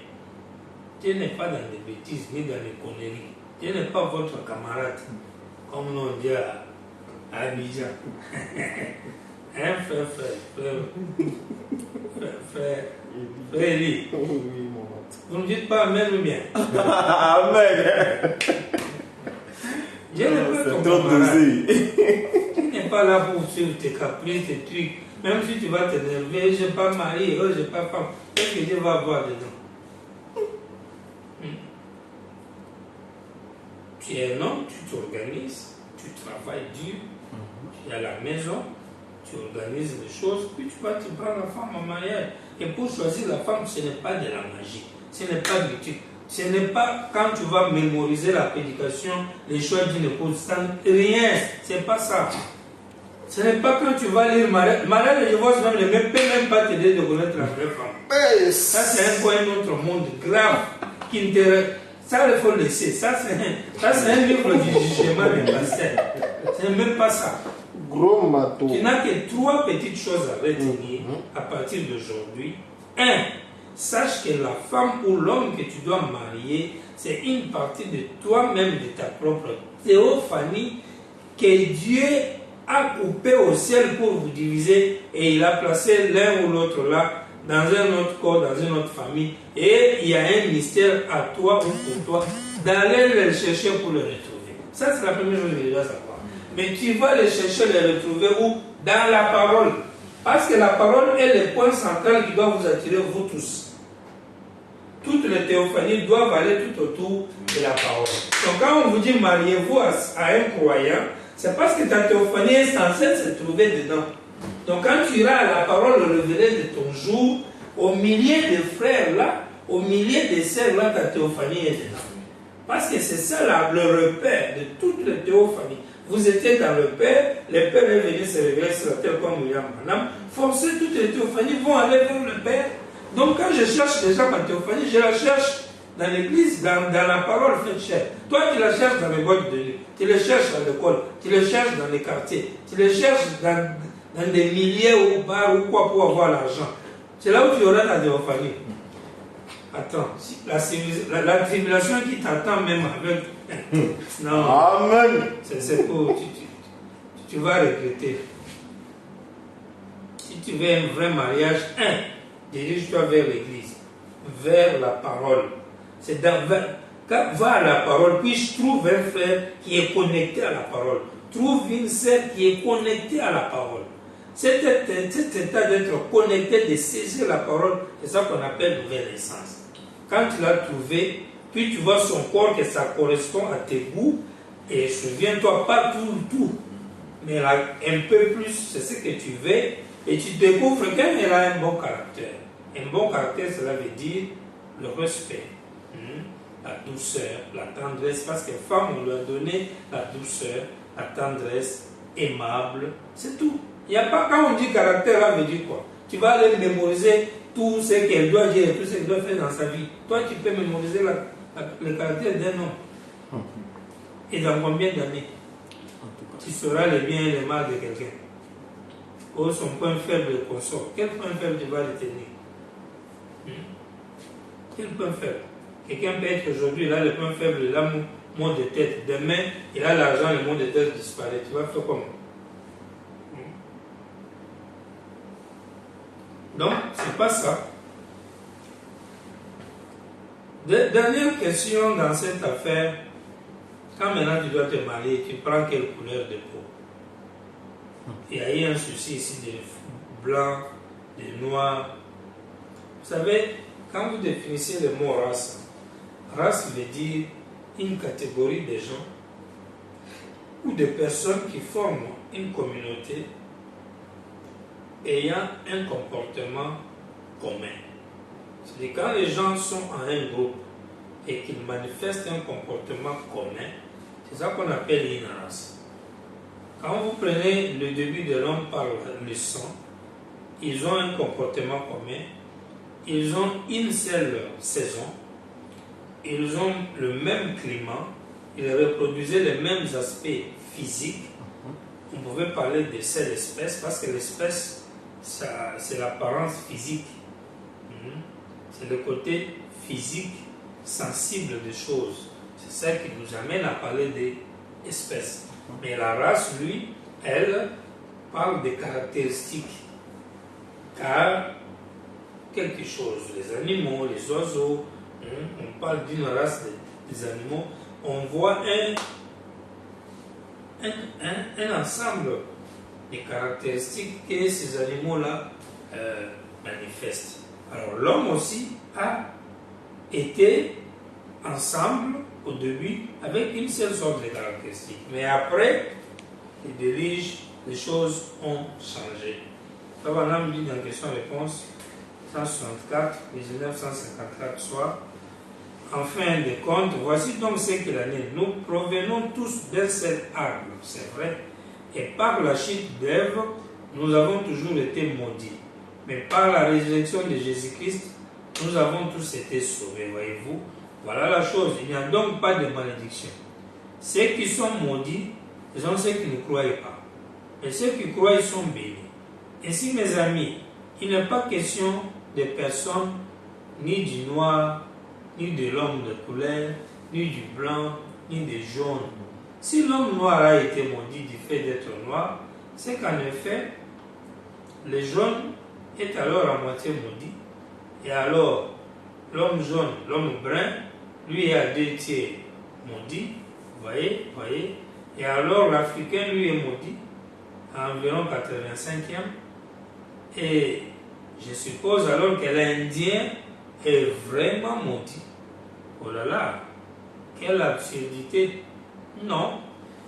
Dieu n'est pas dans des bêtises ni dans les conneries. Dieu n'est pas votre camarade, comme on dit à Abidjan. Hein, frère Eli. Vous ne dites pas Amen ou bien? Amen. Dieu n'est pas ton camarade. Dieu n'est pas pas là pour suivre tes caprices, tes trucs. Même si tu vas t'énerver, je n'ai pas mari, je n'ai pas femme. Qu'est-ce que Dieu va voir dedans? Tu es un homme, tu t'organises, tu travailles dur, tu es à la maison, tu organises les choses, puis tu prends la femme en mariage. Et pour choisir la femme, ce n'est pas de la magie, ce n'est pas du tout. Ce n'est pas quand tu vas mémoriser la prédication, les choix d'une épouse, rien, c'est pas ça. Ce n'est pas quand tu vas lire mariage et divorce, même les mêmes ne peuvent même pas t'aider de connaître la vraie femme. Ça, c'est un autre monde grave qui intéresse. Ça, il faut laisser. Ça, c'est un livre du jugement des pasteurs. Ce n'est même pas ça. Gros matou. Tu n'as que 3 petites choses à retenir à partir d'aujourd'hui. 1. Sache que la femme ou l'homme que tu dois marier, c'est une partie de toi-même, de ta propre théophanie, que Dieu a coupé au ciel pour vous diviser et il a placé l'un ou l'autre là, dans un autre corps, dans une autre famille. Et il y a un mystère à toi ou pour toi d'aller le chercher pour le retrouver. Ça, c'est la première chose que tu dois savoir. Mais tu vas le chercher, le retrouver où? Dans la parole. Parce que la parole est le point central qui doit vous attirer, vous tous. Toutes les théophanies doivent aller tout autour de la parole. Donc quand on vous dit mariez-vous à un croyant, c'est parce que ta théophanie est censée se trouver dedans. Donc quand tu iras à la parole, le révélé de ton jour, au milieu des frères là, au milieu des sœurs là, ta théophanie est dedans. Parce que c'est ça là, le repère de toutes les théophanies. Vous étiez dans le Père, le Père est venu se révéler sur la terre comme William Branham. Forcez toutes les théophanies vont aller vers le Père. Donc quand je cherche déjà ma théophanie, je la cherche dans l'église, dans la parole faite chair. Toi, tu la cherches dans les boîtes de nuit, tu la cherches à l'école, tu la cherches dans les quartiers, tu la cherches dans des milliers ou bars ou quoi pour avoir l'argent. C'est là où tu auras ta théophanie. Attends, la tribulation qui t'attend même avec... Non. Amen. C'est pour... Tu vas regretter. Si tu veux un vrai mariage, dirige-toi vers l'église, vers la parole. Va à la parole, puis trouve un frère qui est connecté à la parole. Trouve une sœur qui est connectée à la parole. Cet état d'être connecté, de saisir la parole, c'est ça qu'on appelle nouvelle naissance. Quand tu l'as trouvé, puis tu vois son corps, que ça correspond à tes goûts, et souviens-toi pas tout, mais là, un peu plus, c'est ce que tu veux, et tu découvres qu'elle a un bon caractère. Un bon caractère, cela veut dire le respect, la douceur, la tendresse, parce que femme, on lui a donné la douceur, la tendresse, aimable, c'est tout. Il n'y a pas, quand on dit caractère, là veut dire quoi? Tu vas aller mémoriser tout ce qu'elle doit dire, tout ce qu'elle doit faire dans sa vie. Toi, tu peux mémoriser le caractère d'un homme. Et dans combien d'années tu sauras le bien et le mal de quelqu'un? Ou son point faible de consort. Quel point faible tu vas retenir? Quel point faible? Quelqu'un peut être aujourd'hui, il a le point faible, il a le mot de tête. Demain, il a l'argent, le mot de tête disparaît. Tu vas faire comment? Donc, c'est pas ça. Dernière question dans cette affaire. Quand maintenant tu dois te marier, tu prends quelle couleur de peau? Il y a eu un souci ici de blanc, de noir. Vous savez, quand vous définissez le mot race, race veut dire une catégorie de gens ou de personnes qui forment une communauté ayant un comportement commun. C'est-à-dire quand les gens sont en un groupe et qu'ils manifestent un comportement commun, c'est ça qu'on appelle une race. Quand vous prenez le début de l'homme par le sang, ils ont un comportement commun, ils ont une seule saison, ils ont le même climat, ils reproduisaient les mêmes aspects physiques. On pouvait parler de cette espèce parce que l'espèce, c'est l'apparence physique. C'est le côté physique, sensible des choses. C'est ça qui nous amène à parler d'espèces. Mais la race, lui, elle parle des caractéristiques. Car quelque chose, les animaux, les oiseaux, on parle d'une race des animaux, on voit un ensemble les caractéristiques que ces animaux-là manifestent. Alors l'homme aussi a été ensemble au début avec une seule sorte de caractéristiques. Mais après les déluge, les choses ont changé. Ça va là, dit dans question-réponse 164, 1954, soit en fin de compte, voici donc ce qu'il en est. Nous provenons tous d'un seul arbre, c'est vrai, et par la chute d'Ève, nous avons toujours été maudits. Mais par la résurrection de Jésus-Christ, nous avons tous été sauvés, voyez-vous. Voilà la chose, il n'y a donc pas de malédiction. Ceux qui sont maudits, ce sont ceux qui ne croient pas. Et ceux qui croient, ils sont bénis. Ainsi, mes amis, il n'est pas question de personnes, ni du noir, ni de l'homme de couleur, ni du blanc, ni du jaune. Si l'homme noir a été maudit du fait d'être noir, c'est qu'en effet, le jaune est alors à moitié maudit. Et alors, l'homme jaune, l'homme brun, lui est à 2 tiers maudit. Voyez. Et alors, l'Africain, lui, est maudit, à environ 85e. Et je suppose alors que l'Indien est vraiment maudit. Oh là là, quelle absurdité! Non,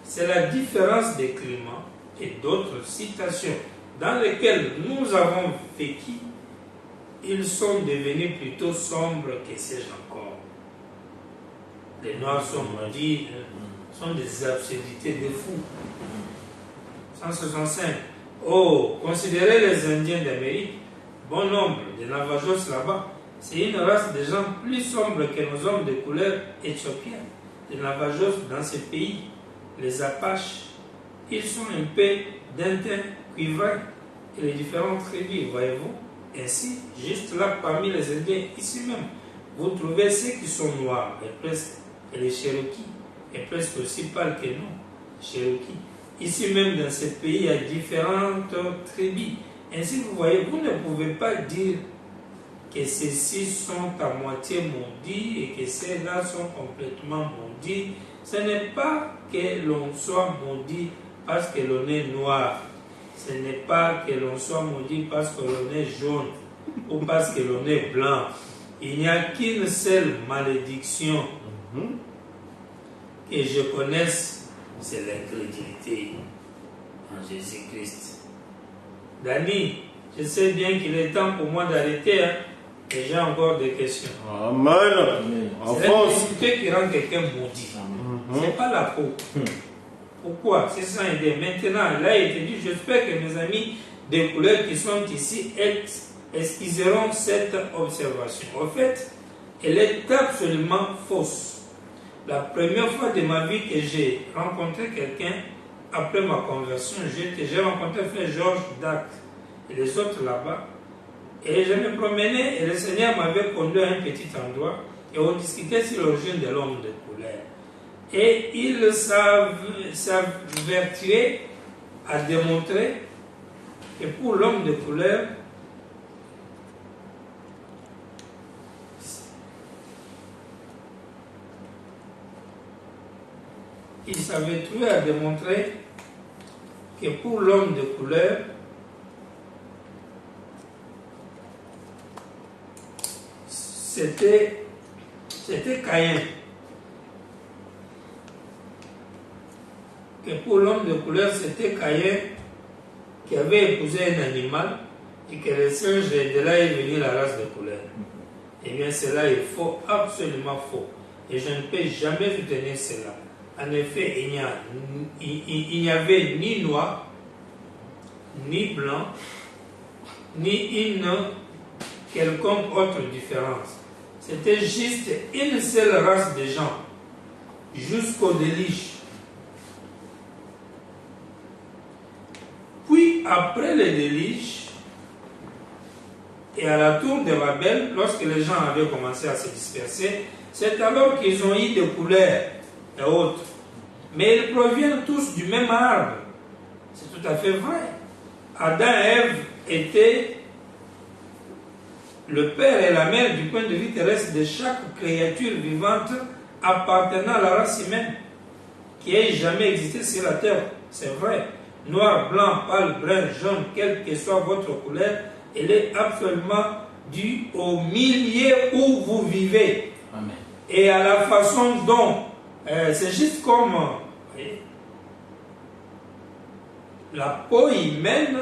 c'est la différence des climats et d'autres situations dans lesquelles nous avons vécu. Ils sont devenus plutôt sombres que sais-je encore. Les Noirs sont maudits, sont des absurdités de fous. 165. Oh, considérez les Indiens d'Amérique, bon nombre de Navajos là-bas. C'est une race de gens plus sombres que nos hommes de couleur éthiopiens. Les Navajos dans ces pays, les Apaches, ils sont un peu d'un teint cuivré et les différentes tribus, voyez-vous. Ainsi, juste là parmi les Indiens, ici même, vous trouvez ceux qui sont noirs, et les Cherokees, et presque aussi pâles que nous, Cherokees. Ici même dans ces pays, il y a différentes tribus. Ainsi, vous voyez, vous ne pouvez pas dire que ceux-ci sont à moitié maudits et que ceux-là sont complètement maudits. Ce n'est pas que l'on soit maudit parce que l'on est noir. Ce n'est pas que l'on soit maudit parce que l'on est jaune ou parce que l'on est blanc. Il n'y a qu'une seule malédiction que je connaisse, c'est l'incrédulité en Jésus-Christ. Dani, je sais bien qu'il est temps pour moi d'arrêter, hein, et j'ai encore des questions. Amen. C'est l'incrédulité qui rend quelqu'un maudit. Ce n'est pas la peau. Pourquoi? C'est ça idée. Maintenant, là, il te dit, j'espère que mes amis des couleurs qui sont ici excuseront cette observation. En fait, elle est absolument fausse. La première fois de ma vie que j'ai rencontré quelqu'un, après ma conversion, j'ai rencontré frère Georges Dac et les autres là-bas. Et je me promenais et le Seigneur m'avait conduit à un petit endroit et on discutait sur l'origine de l'homme de couleur. Et il s'avertuait à démontrer que pour l'homme de couleur, il s'avertuait à démontrer que pour l'homme de couleur, c'était Caïn. Que pour l'homme de couleur, c'était Caïn qui avait épousé un animal et que le singe, de là est venue la race de couleur. Eh bien, cela est faux, absolument faux. Et je ne peux jamais soutenir cela. En effet, il n'y avait ni noir, ni blanc, ni une quelconque autre différence. C'était juste une seule race de gens, jusqu'au déluge. Puis, après le déluge, et à la tour de Babel, lorsque les gens avaient commencé à se disperser, c'est alors qu'ils ont eu des couleurs et autres. Mais ils proviennent tous du même arbre. C'est tout à fait vrai. Adam et Ève étaient le père et la mère du point de vue terrestre de chaque créature vivante appartenant à la race humaine qui ait jamais existé sur la terre. C'est vrai. noir, blanc, pâle, brun, jaune, quelle que soit votre couleur, elle est absolument due au milieu où vous vivez. Amen. Et à la façon dont, c'est juste comme la peau humaine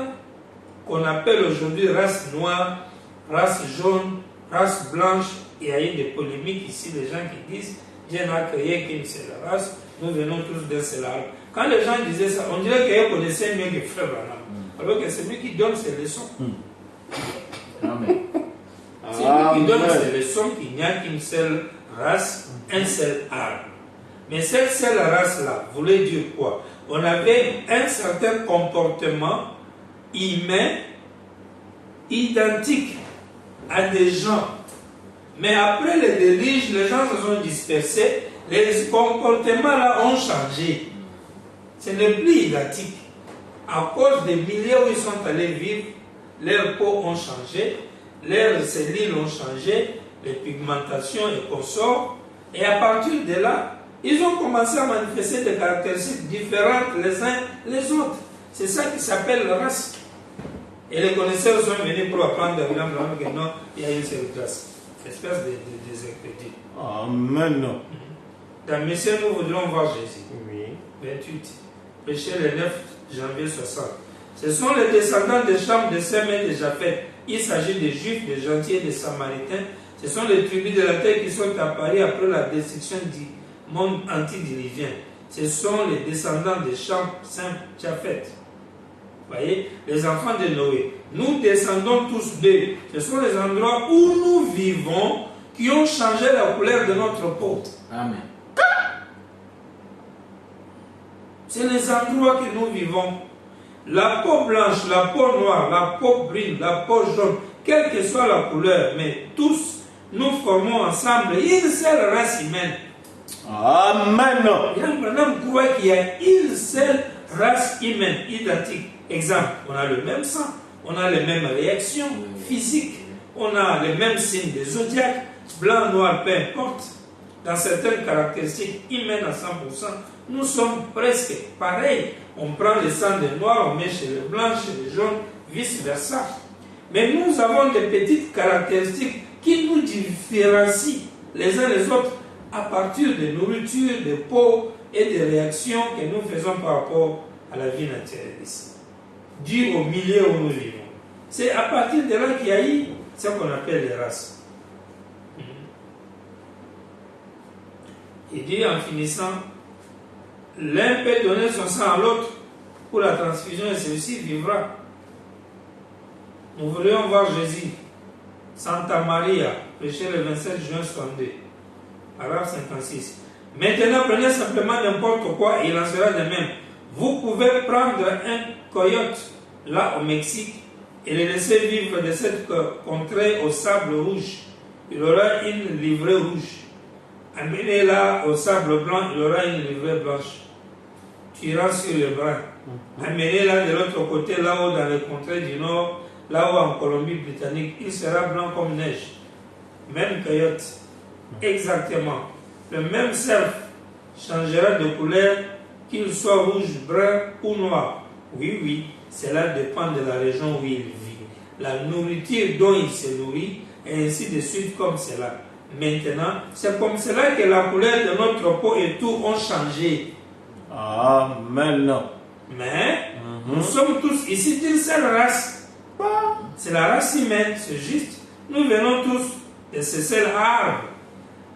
qu'on appelle aujourd'hui race noire, race jaune, race blanche. Il y a eu des polémiques ici, des gens qui disent Dieu n'a créé qu'une seule race, nous venons tous d'un seul arbre. Quand les gens disaient ça, on dirait qu'ils connaissaient mieux que Frère Branham. Alors que c'est lui qui donne ses leçons. Amen. C'est lui qui donne ses leçons qu'il n'y a qu'une seule race, un seul arbre. Mais cette seule race-là voulait dire quoi? On avait un certain comportement humain identique à des gens. Mais après le déluge, les gens se sont dispersés, les comportements-là ont changé. Ce n'est plus identique. À cause des milieux où ils sont allés vivre, leurs peaux ont changé, leurs cellules ont changé, les pigmentations et consorts. Et à partir de là, ils ont commencé à manifester des caractéristiques différentes les uns les autres. C'est ça qui s'appelle la race. Et les connaisseurs sont venus pour apprendre évidemment que non, il y a une seule race. Espèce de incrédules. Amen. Dans Messieurs, nous voudrions voir Jésus. Oui. 28. Péché le 9 janvier 60. Ce sont les descendants de Cham, de Sem et de Japheth. Il s'agit des Juifs, des gentils et des Samaritains. Ce sont les tribus de la terre qui sont apparues après la destruction du monde antidiluvien. Ce sont les descendants de Cham, Sem, Japheth. Voyez, les enfants de Noé. Nous descendons tous d'eux. Ce sont les endroits où nous vivons qui ont changé la couleur de notre peau. Amen. C'est les endroits que nous vivons. La peau blanche, la peau noire, la peau brune, la peau jaune, quelle que soit la couleur, mais tous, nous formons ensemble une seule race humaine. Amen. On croit qu'il y a une seule race humaine identique. Exemple, on a le même sang, on a les mêmes réactions physiques, on a les mêmes signes des zodiaques, blanc, noir, peu importe. Dans certaines caractéristiques humaines à 100%, nous sommes presque pareils. On prend le sang des noirs, on met chez les blancs, chez les jaunes, vice-versa. Mais nous avons des petites caractéristiques qui nous différencient les uns les autres à partir de nourriture, de peau et des réactions que nous faisons par rapport à la vie naturelle ici, dû au milieu où nous vivons. C'est à partir de là qu'il y a eu ce qu'on appelle les races. Il dit en finissant, l'un peut donner son sang à l'autre pour la transfusion et celui-ci vivra. Nous voudrions voir Jésus. Santa Maria, prêché le 27 juin 62, paragraphe 56. Maintenant, prenez simplement n'importe quoi et il en sera de même. Vous pouvez prendre un coyote là au Mexique et le laisser vivre de cette contrée au sable rouge. Il aura une livrée rouge. Amenez-la au sable blanc, il aura une livrée blanche. Tu iras sur le brun. Amenez-la de l'autre côté, là-haut dans les contrées du nord, là-haut en Colombie-Britannique, il sera blanc comme neige. Même coyote. Exactement. Le même cerf changera de couleur, qu'il soit rouge, brun ou noir. Oui, oui, cela dépend de la région où il vit. La nourriture dont il se nourrit, et ainsi de suite comme cela. Maintenant, c'est comme cela que la couleur de notre peau et tout ont changé. Amen. Mais nous sommes tous ici d'une seule race. C'est la race humaine, c'est juste. Nous venons tous de ce seul arbre.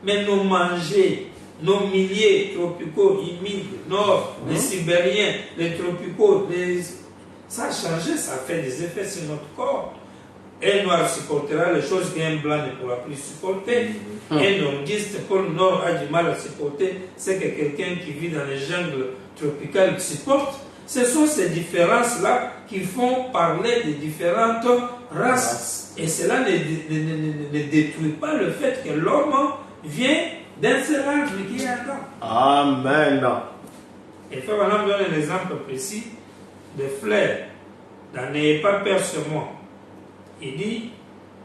Mais nos manger, nos milieux tropicaux, humides, nord, les sibériens, les tropicaux, ça a changé, ça a fait des effets sur notre corps. Un noir supportera les choses qu'un blanc ne pourra plus supporter. Un nordiste, pour le nord, a du mal à supporter ce que quelqu'un qui vit dans les jungles tropicales supporte. Ce sont ces différences-là qui font parler des différentes races. Et cela ne détruit pas le fait que l'homme vient d'un seul arbre qui est Adam. Amen. Et Frère Branham donne un exemple précis de fleurs. N'ayez pas peur sur moi. Il dit,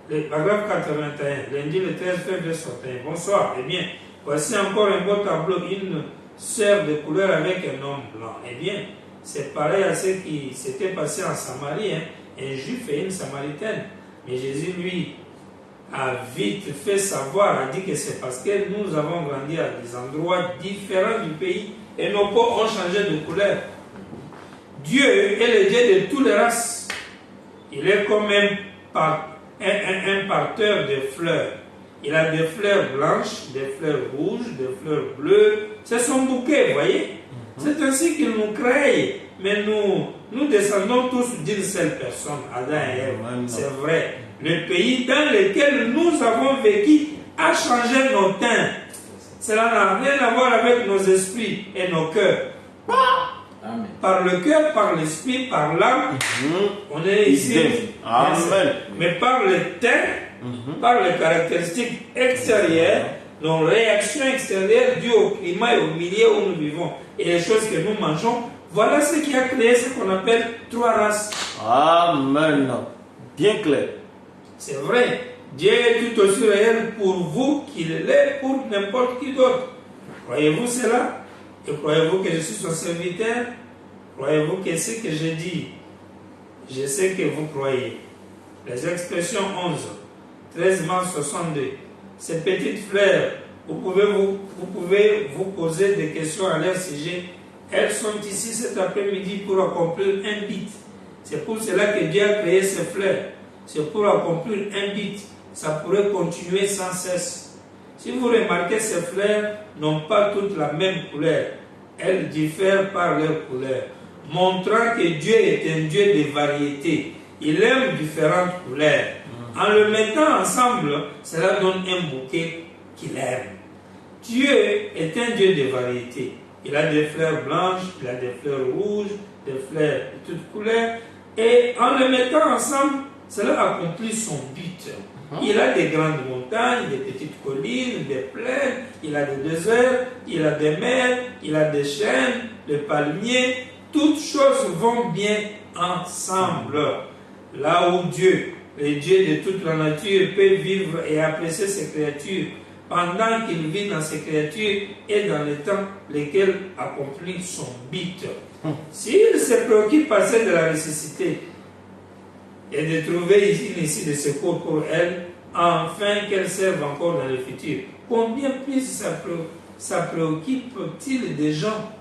le paragraphe 81, lundi le 13 février 61. Bonsoir, eh bien, voici encore un beau tableau, une sœur de couleur avec un homme blanc. Eh bien, C'est pareil à ce qui s'était passé en Samarie, hein, un juif et une samaritaine. Mais Jésus, lui, a vite fait savoir, a dit que c'est parce que nous avons grandi à des endroits différents du pays et nos peaux ont changé de couleur. Dieu est le Dieu de toutes les races. Il est comme un parterre de fleurs. Il a des fleurs blanches, des fleurs rouges, des fleurs bleues. C'est son bouquet, vous voyez. C'est ainsi qu'il nous crée. Mais nous descendons tous d'une seule personne, Adam et Ève. C'est vrai. Le pays dans lequel nous avons vécu a changé nos teints. Cela n'a rien à voir avec nos esprits et nos cœurs. Amen. Par le cœur, par l'esprit, par l'âme, on est ici. Amen. Mais par le teint, par les caractéristiques extérieures, nos réactions extérieures dues au climat et au milieu où nous vivons et les choses que nous mangeons, voilà ce qui a créé ce qu'on appelle trois races. Amen. Bien clair. C'est vrai. Dieu est tout aussi réel pour vous qu'il l'est pour n'importe qui d'autre. Croyez-vous cela? Et croyez-vous que je suis son serviteur? Croyez-vous que ce que je dis, je sais que vous croyez? Les expressions 11, 13 mars 62. Ces petites fleurs, vous pouvez vous poser des questions à leur sujet. Elles sont ici cet après-midi pour accomplir un but. C'est pour cela que Dieu a créé ces fleurs. C'est pour accomplir un but. Ça pourrait continuer sans cesse. Si vous remarquez, ces fleurs n'ont pas toutes la même couleur. Elles diffèrent par leur couleur, montrant que Dieu est un Dieu de variété. Il aime différentes couleurs. En le mettant ensemble, cela donne un bouquet qu'il aime. Dieu est un Dieu de variété. Il a des fleurs blanches, il a des fleurs rouges, des fleurs de toutes couleurs. Et en le mettant ensemble, cela accomplit son but. Il a des grandes montagnes, des petites collines, des plaines, il a des déserts, il a des mers, il a des chênes, des palmiers. Toutes choses vont bien ensemble. Là où Dieu, le Dieu de toute la nature, peut vivre et apprécier ses créatures, pendant qu'il vit dans ses créatures et dans le temps lesquels accomplit son but. S'il se préoccupe assez de la ressusciter et de trouver une issue de secours pour elle, afin qu'elle serve encore dans le futur, combien plus ça préoccupe-t-il des gens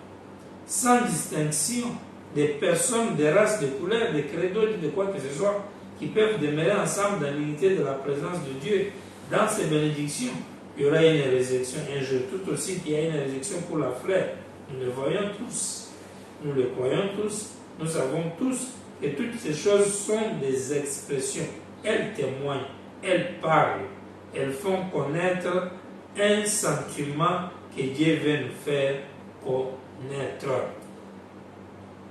sans distinction, des personnes, des races, des couleurs, des credos, de quoi que ce soit, qui peuvent demeurer ensemble dans l'unité de la présence de Dieu, dans ses bénédictions? Il y aura une résurrection un jour, tout aussi qu'il y a une résurrection pour la fleur. Nous le voyons tous, nous le croyons tous, nous savons tous que toutes ces choses sont des expressions. Elles témoignent, elles parlent, elles font connaître un sentiment que Dieu veut nous faire connaître.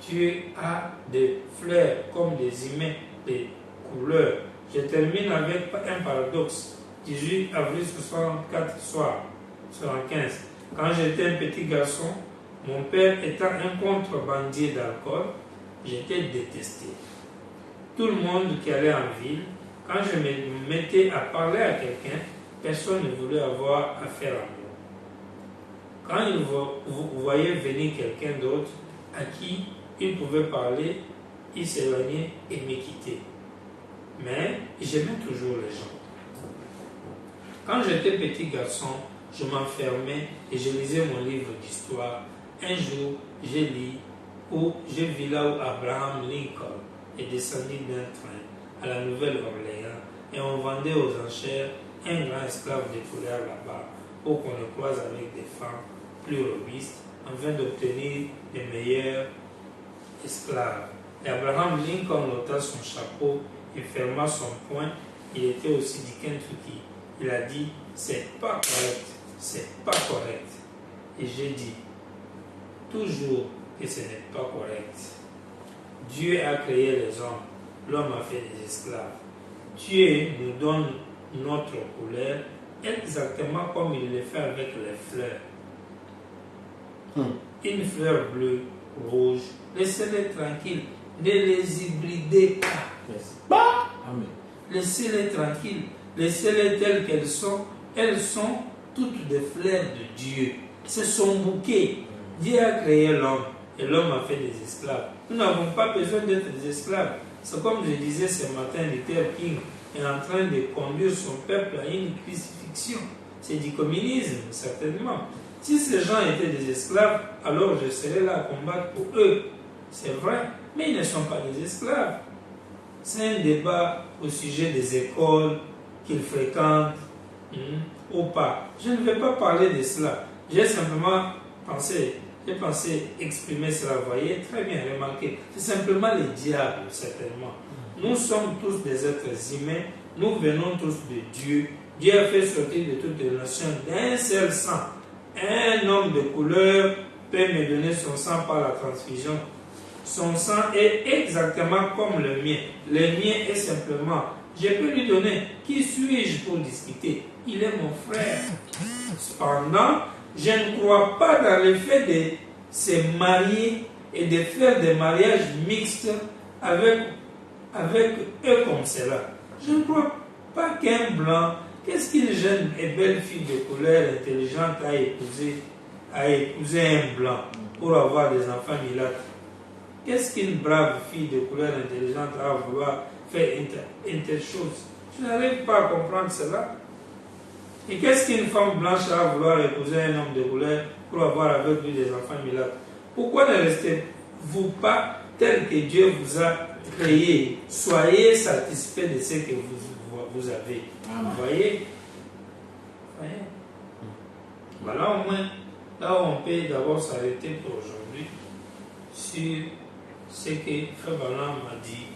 Dieu a des fleurs comme des humains, des couleurs. Je termine avec un paradoxe. 18 avril 64 soir, 75. Quand j'étais un petit garçon, mon père étant un contrebandier d'alcool, j'étais détesté. Tout le monde qui allait en ville, quand je me mettais à parler à quelqu'un, personne ne voulait avoir affaire à moi. Quand vous voyez venir quelqu'un d'autre à qui il pouvait parler, il s'éloignait et me quittait. Mais j'aimais toujours les gens. Quand j'étais petit garçon, je m'enfermais et je lisais mon livre d'histoire. Un jour, j'ai lu où je vis là où Abraham Lincoln est descendu d'un train à la Nouvelle-Orléans et on vendait aux enchères un grand esclave de couleur là-bas pour qu'on le croise avec des femmes plus robustes afin d'obtenir les meilleurs esclaves. Et Abraham Lincoln ôta son chapeau et ferma son poing. Il était aussi du Kentucky. Il a dit, c'est pas correct, c'est pas correct. Et j'ai dit, toujours que ce n'est pas correct. Dieu a créé les hommes, l'homme a fait des esclaves. Dieu nous donne notre couleur exactement comme il le fait avec les fleurs. Une fleur bleue, rouge, laissez-les tranquilles, ne les hybridez pas. Amen. Laissez-les tranquilles. Laissez-les telles qu'elles sont. Elles sont toutes des fleurs de Dieu. C'est son bouquet. Dieu a créé l'homme. et l'homme a fait des esclaves. Nous n'avons pas besoin d'être des esclaves. C'est comme je disais ce matin, Luther King est en train de conduire son peuple à une crucifixion. C'est du communisme, certainement. Si ces gens étaient des esclaves, alors je serais là à combattre pour eux. C'est vrai, mais ils ne sont pas des esclaves. C'est un débat au sujet des écoles qu'ils fréquentent ou pas. Je ne vais pas parler de cela. J'ai simplement pensé exprimer cela. Vous voyez, très bien remarqué. C'est simplement le diable, certainement. Nous sommes tous des êtres humains. Nous venons tous de Dieu. Dieu a fait sortir de toutes les nations d'un seul sang. Un homme de couleur peut me donner son sang par la transfusion. Son sang est exactement comme le mien. Le mien est simplement, je peux lui donner, qui suis-je pour discuter? Il est mon frère. Cependant, je ne crois pas dans le fait de se marier et de faire des mariages mixtes avec eux comme cela. Je ne crois pas qu'un blanc, qu'est-ce qu'une jeune et belle fille de couleur intelligente a épousé un blanc pour avoir des enfants milates? Qu'est-ce qu'une brave fille de couleur intelligente a à vouloir faire une telle chose? Je n'arrive pas à comprendre cela. Et qu'est-ce qu'une femme blanche a à vouloir épouser un homme de couleur pour avoir avec lui des enfants milates? Pourquoi ne restez-vous pas tel que Dieu vous a créé? Soyez satisfait de ce que vous avez. Vous voyez? Voilà au moins, là où on peut d'abord s'arrêter pour aujourd'hui sur ce que Frère Branham m'a dit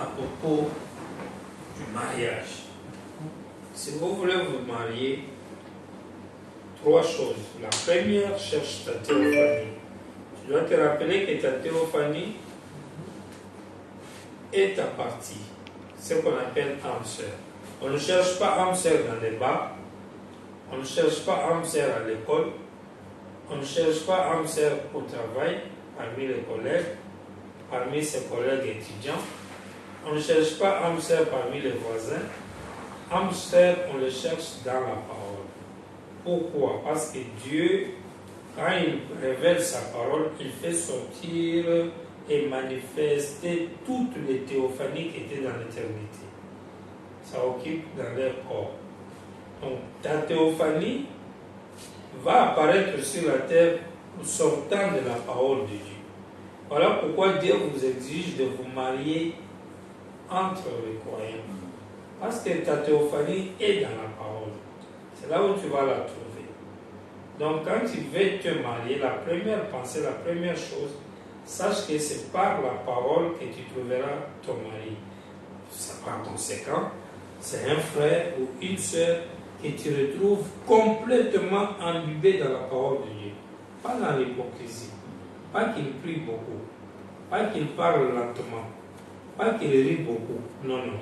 à propos du mariage. Si vous voulez vous marier, 3 choses. La première, cherche ta théophanie. Tu dois te rappeler que ta théophanie est ta partie, ce qu'on appelle âme sœur. On ne cherche pas âme sœur dans les bars, on ne cherche pas âme sœur à l'école, on ne cherche pas âme sœur au travail, parmi les collègues, parmi ses collègues étudiants. On ne cherche pas âme sœur parmi les voisins. Âme sœur, on le cherche dans la parole. Pourquoi? Parce que Dieu, quand il révèle sa parole, il fait sortir et manifester toutes les théophanies qui étaient dans l'éternité. Ça occupe dans leur corps. Donc, ta théophanie va apparaître sur la terre sortant de la parole de Dieu. Voilà pourquoi Dieu vous exige de vous marier entre les croyants. Parce que ta théophanie est dans la parole. C'est là où tu vas la trouver. Donc quand tu veux te marier, la première pensée, la première chose, sache que c'est par la parole que tu trouveras ton mari. Par conséquent, c'est un frère ou une sœur que tu retrouves complètement imbibé dans la parole de Dieu. Pas dans l'hypocrisie. Pas qu'il prie beaucoup. Pas qu'il parle lentement. Pas qu'il rit beaucoup. Non, non.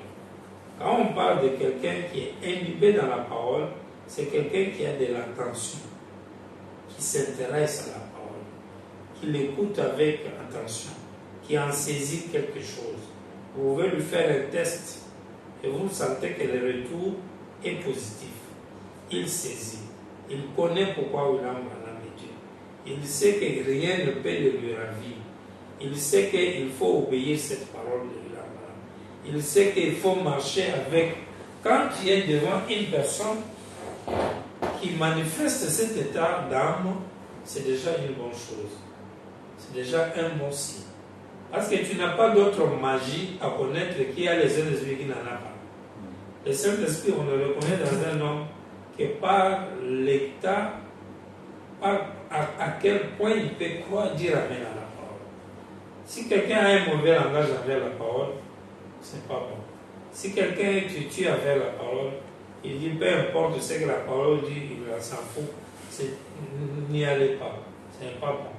Quand on parle de quelqu'un qui est imbibé dans la parole, c'est quelqu'un qui a de l'attention, qui s'intéresse à la parole, qui l'écoute avec attention, qui en saisit quelque chose. Vous pouvez lui faire un test et vous sentez que le retour est positif. Il saisit. Il connaît pourquoi il aime Dieu. Il sait que rien ne peut le lui ravir. Il sait qu'il faut obéir cette parole de lui. Il sait qu'il faut marcher avec. Quand tu es devant une personne qui manifeste cet état d'âme, c'est déjà une bonne chose. C'est déjà un bon signe. Parce que tu n'as pas d'autre magie à connaître qu'il y a les Saint-Esprit qui n'en a pas. Le Saint-Esprit, on le reconnaît dans un homme que par l'état, à quel point il peut croire, dire amen à la parole. Si quelqu'un a un mauvais langage envers la parole, c'est pas bon. Si quelqu'un est tutu avec la parole, il dit peu importe ce que la parole dit, il s'en fout. N'y allez pas. C'est pas bon.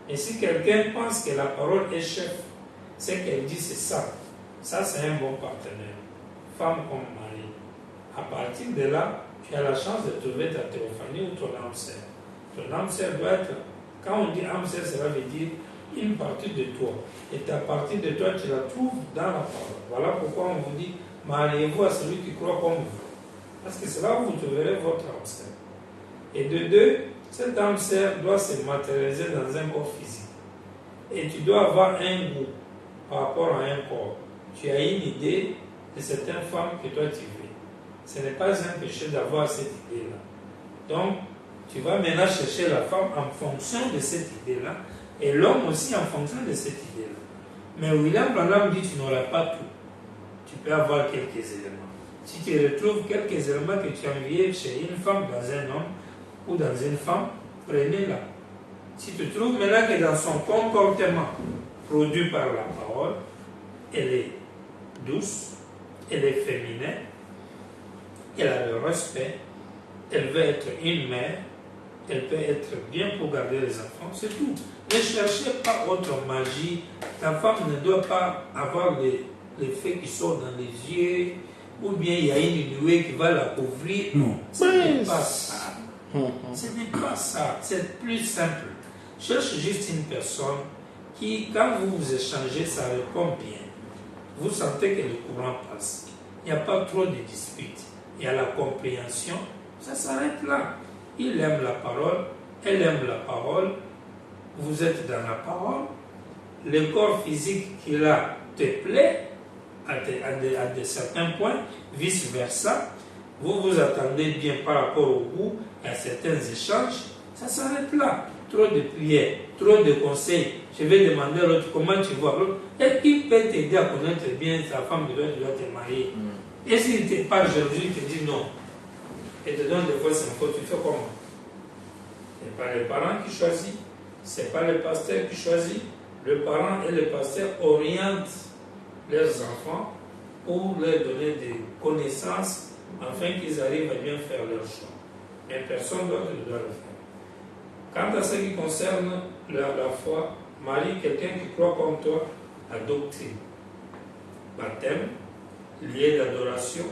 Et si quelqu'un pense que la parole est chef, ce qu'elle dit c'est ça. Ça c'est un bon partenaire. Femme comme mari. À partir de là, tu as la chance de trouver ta théophanie ou ton âme sœur. Ton âme sœur doit être, quand on dit âme sœur, cela veut dire une partie de toi. Et ta partie de toi, tu la trouves dans la parole. Voilà pourquoi on vous dit, mariez-vous à celui qui croit comme vous. Parce que c'est là où vous trouverez votre âme sœur. Et de deux, cette âme sœur doit se matérialiser dans un corps physique. Et tu dois avoir un goût par rapport à un corps. Tu as une idée de certaines femmes que toi tu veux. Ce n'est pas un péché d'avoir cette idée-là. Donc, tu vas maintenant chercher la femme en fonction de cette idée-là et l'homme aussi en fonction de cette idée-là. Mais William Branham dit que tu n'auras pas tout. Tu peux avoir quelques éléments. Si tu retrouves quelques éléments que tu as enviés chez une femme, dans un homme ou dans une femme, prenez-la. Si tu trouves maintenant que dans son comportement produit par la parole, elle est douce, elle est féminine, elle a le respect, elle veut être une mère, elle peut être bien pour garder les enfants, c'est tout. Ne cherchez pas autre magie. Ta femme ne doit pas avoir les faits qui sortent dans les yeux, ou bien il y a une nuée qui va la couvrir. Non, ce n'est pas ça. Ce n'est pas ça. C'est plus simple. Cherche juste une personne qui, quand vous vous échangez, ça répond bien. Vous sentez que le courant passe. Il n'y a pas trop de disputes. Il y a la compréhension. Ça s'arrête là. Il aime la parole, elle aime la parole, vous êtes dans la parole, le corps physique qu'il a te plaît à de certains points, vice-versa, vous vous attendez bien par rapport au goût à certains échanges, ça s'arrête là. Trop de prières, trop de conseils, je vais demander à l'autre comment tu vois l'autre, et qui peut t'aider à connaître bien sa femme de l'autre, tu dois te marier. Et s'il ne pas Jésus, il te dit non. Et te donne des fausses infos, tu fais comment? Ce n'est pas les parents qui choisissent, ce n'est pas le pasteur qui choisit. Le parent et le pasteur orientent leurs enfants pour leur donner des connaissances afin qu'ils arrivent à bien faire leur choix. Mais personne d'autre ne doit le faire. Quant à ce qui concerne la foi, marie quelqu'un qui croit comme toi à doctrine. Baptême, lié d'adoration,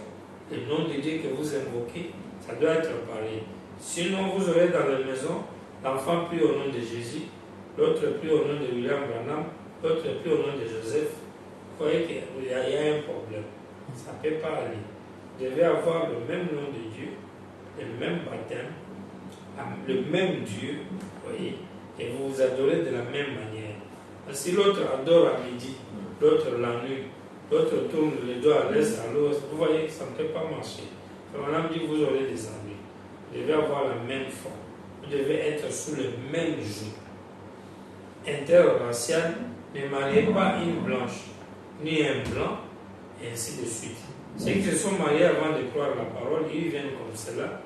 le nom de Dieu que vous invoquez, ça doit être pareil. Sinon, vous aurez dans la maison l'enfant pris au nom de Jésus, l'autre pris au nom de William Branham, l'autre pris au nom de Joseph. Vous voyez qu'il y a un problème. Ça ne peut pas aller. Vous devez avoir le même nom de Dieu, le même baptême, le même Dieu, vous voyez, et vous vous adorez de la même manière. Si l'autre adore à midi, l'autre la nuit, l'autre tourne le dos à l'est, à l'ouest, vous voyez, ça ne peut pas marcher. Madame dit que vous aurez des ennuis. Vous devez avoir la même foi. Vous devez être sous le même joug. Interracial, ne mariez pas une blanche, ni un blanc, et ainsi de suite. Ceux qui se sont mariés avant de croire la parole, ils viennent comme cela,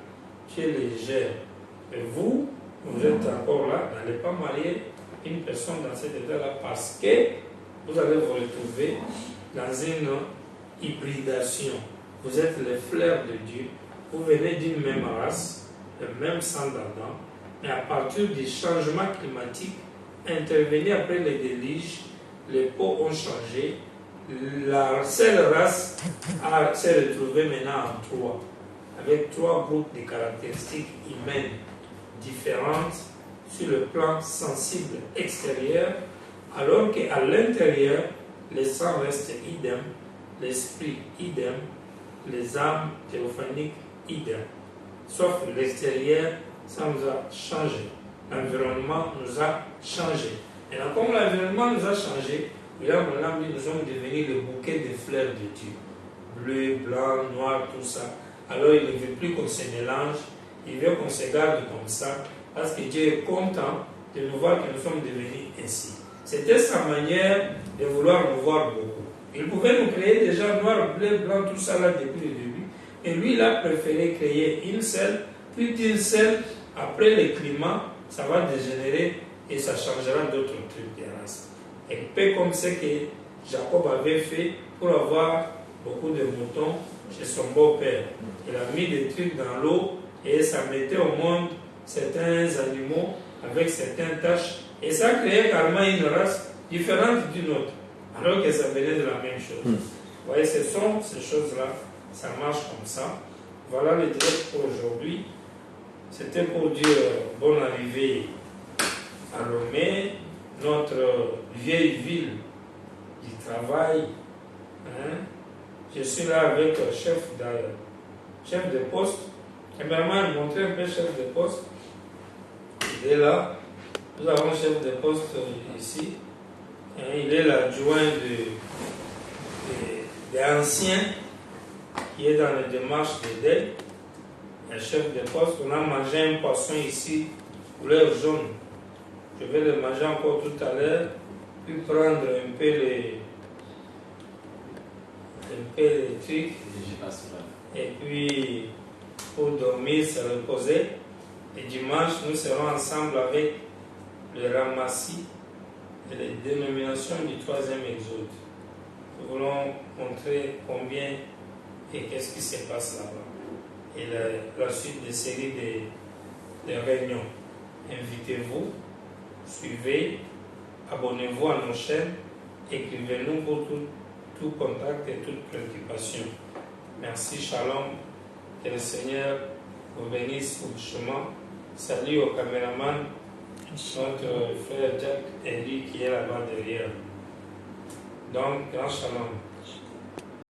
tu es légère. Mais vous, vous êtes encore là, n'allez pas marier une personne dans cet état-là parce que vous allez vous retrouver dans une hybridation. Vous êtes les fleurs de Dieu, vous venez d'une même race, le même sang d'Adam, mais à partir du changement climatique, intervenu après les déluges, les peaux ont changé, la seule race s'est retrouvée maintenant en trois, avec trois groupes de caractéristiques humaines différentes sur le plan sensible extérieur, alors qu'à l'intérieur, le sang reste idem, l'esprit idem, les âmes théophaniques idem. Sauf l'extérieur, ça nous a changé. L'environnement nous a changé. Et là, comme l'environnement nous a changé, nous sommes devenus le bouquet de fleurs de Dieu. Bleu, blanc, noir, tout ça. Alors il ne veut plus qu'on se mélange, il veut qu'on se garde comme ça, parce que Dieu est content de nous voir que nous sommes devenus ainsi. C'était sa manière de vouloir nous voir beaucoup. Il pouvait nous créer déjà noir, bleu, blanc, tout ça là depuis le début. Et lui, il a préféré créer une seule, puis d'une seule, après le climat, ça va dégénérer et ça changera d'autres trucs de race. Un peu comme ce que Jacob avait fait pour avoir beaucoup de moutons chez son beau-père. Il a mis des trucs dans l'eau et ça mettait au monde certains animaux avec certaines taches. Et ça créait carrément une race différente d'une autre, alors que ça venait de la même chose. Vous voyez, ce sont ces choses-là, ça marche comme ça. Voilà le direct pour aujourd'hui. C'était pour dire bonne arrivée à Lomé, notre vieille ville du travail. Je suis là avec le chef de poste. J'aimerais montrer un peu le chef de poste. Il est là. Nous avons le chef de poste ici. Il est l'adjoint des anciens qui est dans la démarche d'aider. Le chef de poste, on a mangé un poisson ici, couleur jaune. Je vais le manger encore tout à l'heure, puis prendre un peu les trucs. Et puis, pour dormir, se reposer. Et dimanche, nous serons ensemble avec le ramassis et les dénominations du 3e exode. Nous voulons montrer combien et qu'est-ce qui se passe là-bas. Et la suite des séries de réunions. Invitez-vous, suivez, abonnez-vous à nos chaînes, écrivez-nous pour tout contact et toute préoccupation. Merci, shalom. Que le Seigneur vous bénisse richement. Salut au caméraman, notre frère Jack et lui qui est là-bas derrière. Donc, grand shalom.